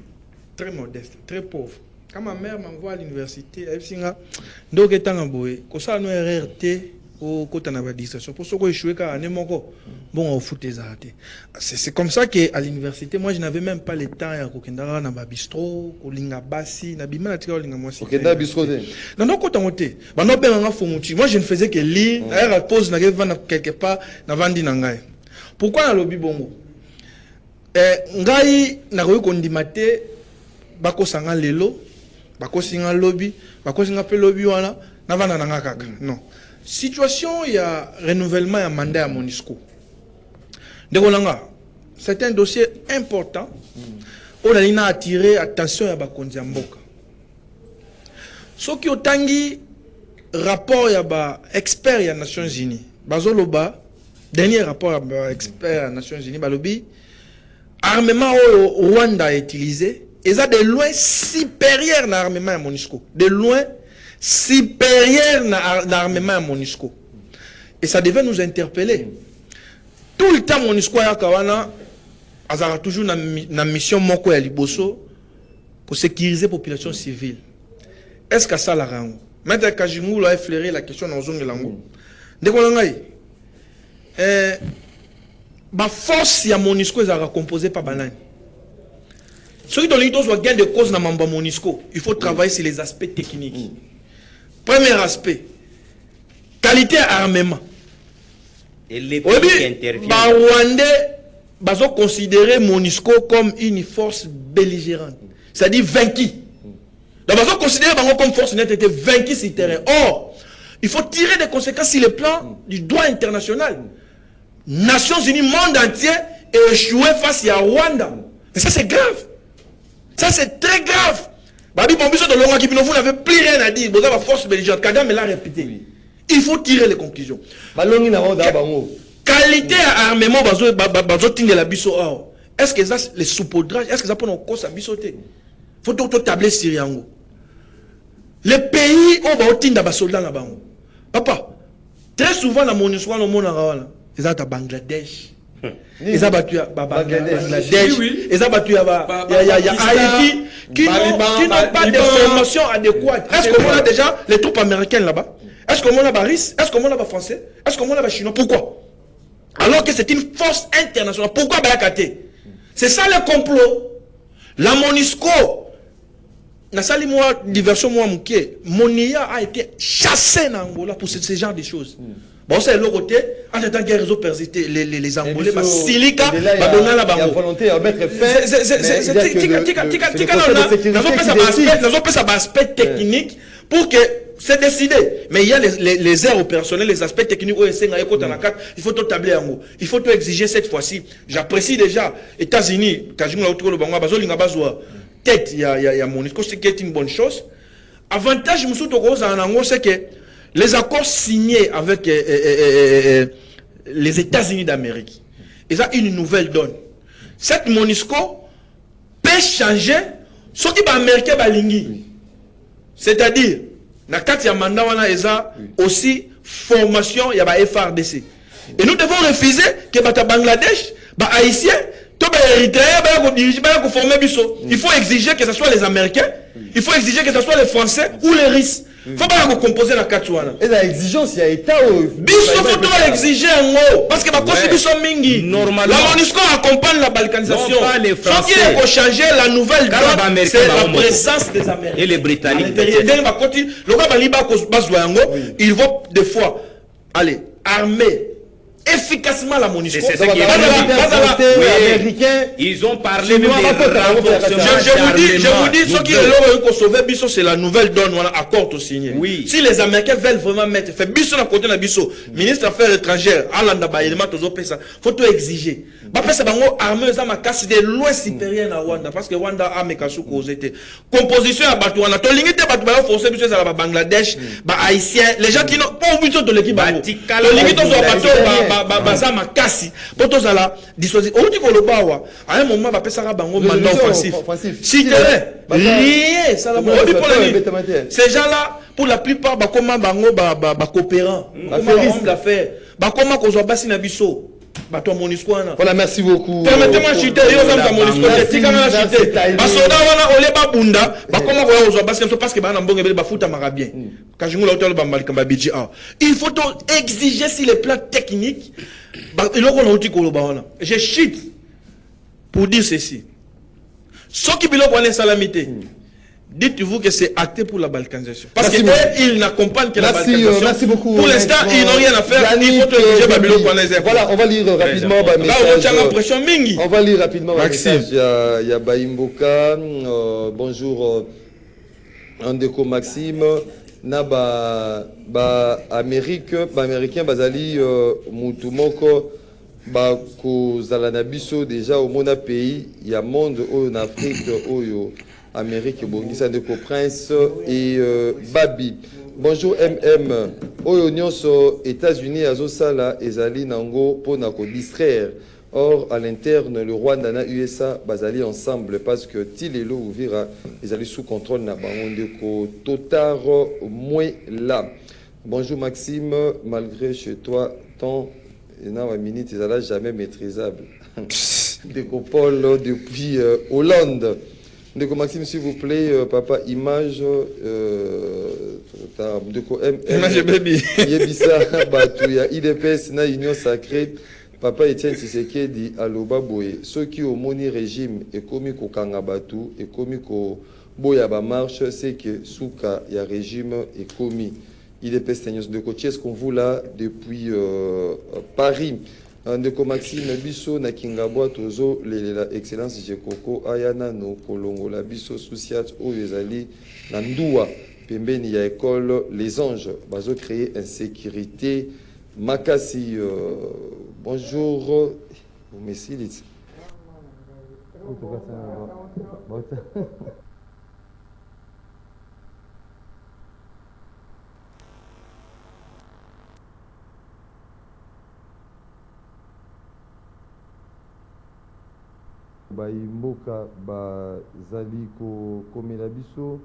très modeste, très pauvre. Quand ma mère m'envoie à l'université, elle me dit donc étant en boé, que ça nous RRT, Quand on a une distraction, pour ça qu'on échoué car bon, on fout tes arrêtés. C'est comme ça qu'à l'université, moi, je n'avais même pas le temps à Kokendara, na bistro, au linga bassi, na bima na tika linga moi.
Kokendara bistro.
Non, non, quand on était, bah non, ben on a fumuti. Moi, je ne faisais que lire, à pause, na quelque part, na vandi nangai. Pourquoi na lobby bongo? Ngai na koyo kondimate, bako sanga lelo, bako singa lobby, bako singa pe lobby wana, na vanda nanga kaka. Non. Situation, il y a renouvellement et mandat à Monisco. C'est un dossier important. On a attiré attention à Bakonzi Mboka. Ce qui a tangi rapport à expert des Nations Unies. Bazoloba, dernier rapport à expert des Nations Unies, balobi, armement au Rwanda a utilisé, et ça de loin supérieur à l'armement à Monisco. De loin supérieur à l'armement à Monisco. Et ça devait nous interpeller. Tout le temps, Monisco a toujours une mission moko ya liboso pour sécuriser la population civile. Est-ce que ça la rend? Maintenant, quand je a effleuré la question dans zone de l'ango, la force ya Monisco est composée par banane. Ceux qui ont le gain de cause dans Monisco, il faut travailler sur les aspects techniques. Premier aspect, qualité armement.
Et les pays qui interviennent.
Rwandais bazo considérer Monisco comme une force belligérante, c'est-à-dire vaincue. Donc bazo considérer comme force nette était vaincue sur le terrain. Or, il faut tirer des conséquences sur le plan du droit international. Nations Unies, monde entier est échoué face à Rwanda. Et ça c'est grave. Ça c'est très grave. Babi Bombiso de Longa Kipino, vous n'avez plus rien à dire. Vous avez la force belligérante. Kadam l'a répété. Il faut tirer les conclusions. Qualité à armement, est-ce que ça, les saupoudrages, est-ce que ça peut nous causer à bisoter? Il faut tout tabler sur Yango. Les pays où on va soldats là-bas. Papa, très souvent, dans mon histoire, on a ils ont à Bangladesh. Ils ont battu à Bangladesh. Ils ont battu à Haïti, qui n'ont pas de formation adéquate. Est-ce qu'on a déjà les troupes américaines là-bas? Est-ce qu'on a Baris? Est-ce qu'on a Français? Est-ce qu'on a Chinois? Pourquoi? Alors que c'est une force internationale. Pourquoi Bayakate? C'est ça le complot. La Monisco, diversion Monia a été chassé en Angola pour ce genre de choses. Bon, c'est l'autre côté, en tant que réseau persisté, les Angolais, Silica, Badona la Bango.
Volonté à mettre fin.
Nous avons un aspect technique pour que c'est décidé. Mais il y a les aires opérationnelles, les aspects techniques, il faut tout tabler en haut. Il faut tout exiger cette fois-ci. J'apprécie déjà, États-Unis, tête, il y a Monisco, c'est une bonne chose. Avantage, c'est que les accords signés avec les États-Unis d'Amérique, ils ont une nouvelle donne. Cette Monisco peut changer ce qui va américain balingi. C'est-à-dire, dans le cadre de mandat, il y a aussi formation, il y a FRDC. Et nous devons refuser que les Bangladesh, les Haïtiens, les Érythréens, il faut exiger que ce soit les Américains, il faut exiger que ce soit les Français ou les Russes. Il ne faut pas composer la Katsuana.
Et l'exigence, il y a État.
Biso faut exiger en haut. Parce que la constitution mingi. Normalement. La MONUSCO accompagne la balkanisation. Non, pas les Français. Ce qui est changer la nouvelle donne, c'est la présence des Américains.
Et les Britanniques.
Ils vont des fois aller armer efficacement la MONUSCO.
C'est ce qui est américains. Ils ont parlé de
je vous dis, ce qui est là pour sauver Bisso, c'est la nouvelle donne, on a accord tout signé.
Oui.
Si les Américains veulent vraiment mettre, fait Bisso à côté de Bisso, ministre des Affaires étrangères, Alanda Bayelma, faut tout exiger. Parce que c'est armée, ça m'a cassé de loin supérieur à Rwanda, parce que Rwanda a mes cassous causés. Composition à Batouana, tu limité Batouana, forcé Bisso à Bangladesh, Haïtiens, les gens qui n'ont pas oublié de l'équipe. Tu limité sur Batouana, Bazama Kassi, pour tous là, disposer. Au niveau le bawa, à un moment, va passer à Bango, mandat offensif. Si tu es lié, ça ces gens-là, pour la plupart, comment Bango, coopérant, comment d'affaires, comment qu'on soit bassi na biso. bato ya MONUSCO wana.
Voilà, merci beaucoup.
Permettez-moi chiter yo za MONUSCO tika na chiter. Basoda wana ole ba bunda ba koma ko yo parce que ba na mbonge ba futa maka bien. Kajungu la hôtel ba malika ba budget. Il faut exiger sur les plans techniques. Je chute pour dire ceci. Ce qui est salamité. Dites-vous que c'est acté pour la balkanisation. Parce qu'ils n'accompagnent que la balkanisation.
Merci beaucoup.
Pour l'instant, ils n'ont rien à faire. Il faut exiger Babylone.
Voilà, on va lire rapidement.
On
va lire rapidement. Message. Il y a Baimboka. Bonjour, Andeko Maxime. Na américain bazali mutumoko ba ko zalana biso déjà au mona pays ya monde en Afrique oyo Amérique bongisa ndeko Prince et Babi. Bonjour MM oyo nyonso États-Unis azosala ezali nango pona ko distraire. Or, à l'interne, le Rwanda et USA basali ensemble parce que Tilelo Ouvira, ils allaient sous contrôle na Bangondeko Totaro Mouela. Bonjour Maxime, malgré chez toi, tant et minute, ils allaient jamais maîtrisable. Deko Paul depuis Hollande. Deko Maxime, s'il vous plaît, papa, image. Deko
image baby.
Yebisa, Batouya, IDPS, na Union Sacrée. Papa Etienne Tshisekedi aloba boye ceux qui au moni régime et komi ko kangabatu et komi ko boya ba marche c'est que souka ya régime et komi il est pestagnos de côté ce qu'on vous là depuis Paris ndeko Maxime biso na kingabwa tozo la excellence Jekoko ayana no kolongo la biso souciat o ezali na ndua pembeni ya école les anges bazo créer insécurité. Makasi, bonjour. Merci. Baimboka bazali ko komela biso.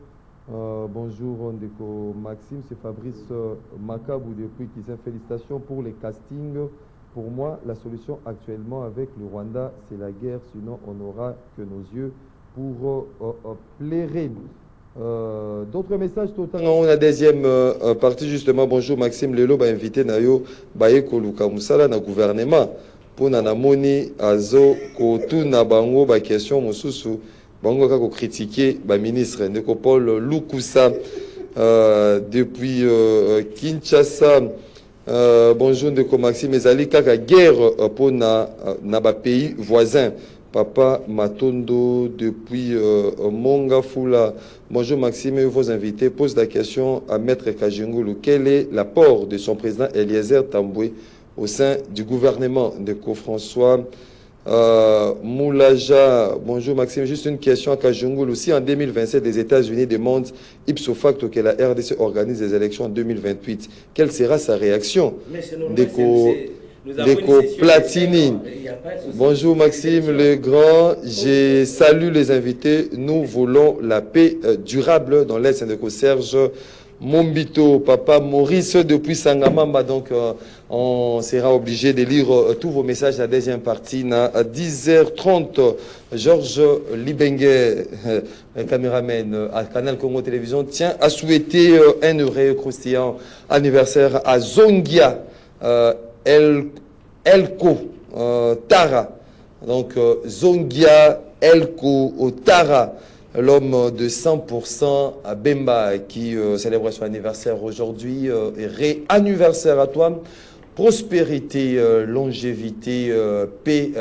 Bonjour Ndeko Maxime, c'est Fabrice Makabou depuis Kizin. Félicitations pour les castings. Pour moi, la solution actuellement avec le Rwanda, c'est la guerre, sinon on n'aura que nos yeux pour plairer. D'autres messages total. On a la deuxième partie justement. Bonjour Maxime Lelo, invité Nayo Baeko Luka Moussala na gouvernement pour Nanamoni Azo Kotuna Bango ba question Mosusu. Bango kako critiquer ba ministre Ndeko Paul Lukusa depuis Kinshasa. Bonjour Ndeko Maxime ezali kaka guerre pour na ba pays voisins. Papa Matondo depuis Mongafula. Bonjour Maxime, vos invités posent la question à Maître Kajingulu. Quel est l'apport de son président Eliezer Tamboué au sein du gouvernement de François Moulaja? Bonjour Maxime, juste une question à Kajungul. Aussi en 2027, les États-Unis demandent ipso facto que la RDC organise des élections en 2028. Quelle sera sa réaction? Déco Platini. Bonjour Maxime le Grand, je salue les invités. Nous voulons la paix durable dans l'Est de Serge Mombito, papa Maurice depuis Sangamamba. Donc on sera obligé de lire tous vos messages à la deuxième partie à 10h30. Georges Libengue, caméraman à Canal Congo Télévision, tient à souhaiter un heureux croustillant anniversaire à Zongia Elko Tara. Donc Zongia Elko Tara, l'homme de 100% à Bemba qui célèbre son anniversaire aujourd'hui. Réanniversaire à toi. Prospérité, longévité, paix,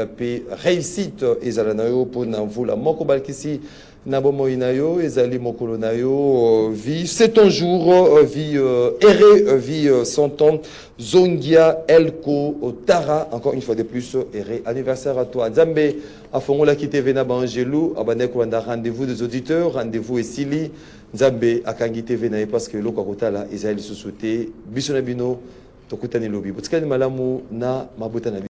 réussite. Ezalanayo pour Navula Mokobalkisi. Nabomo inayo, ezali mokolo nayo, vie 7 ans jour, vie erré, vie 100 ans, Zongia Elko Tara, encore une fois de plus, erré, anniversaire à toi. Nzambe, à Fongola qui te vena Bangelou, abane kwanda rendez-vous des auditeurs, rendez-vous esili, Nzambe, à Kangi te vena, parce que l'oko akotala, ezali sous-souté, bisonabino, tokutani lobi, botkani malamu na mabutana.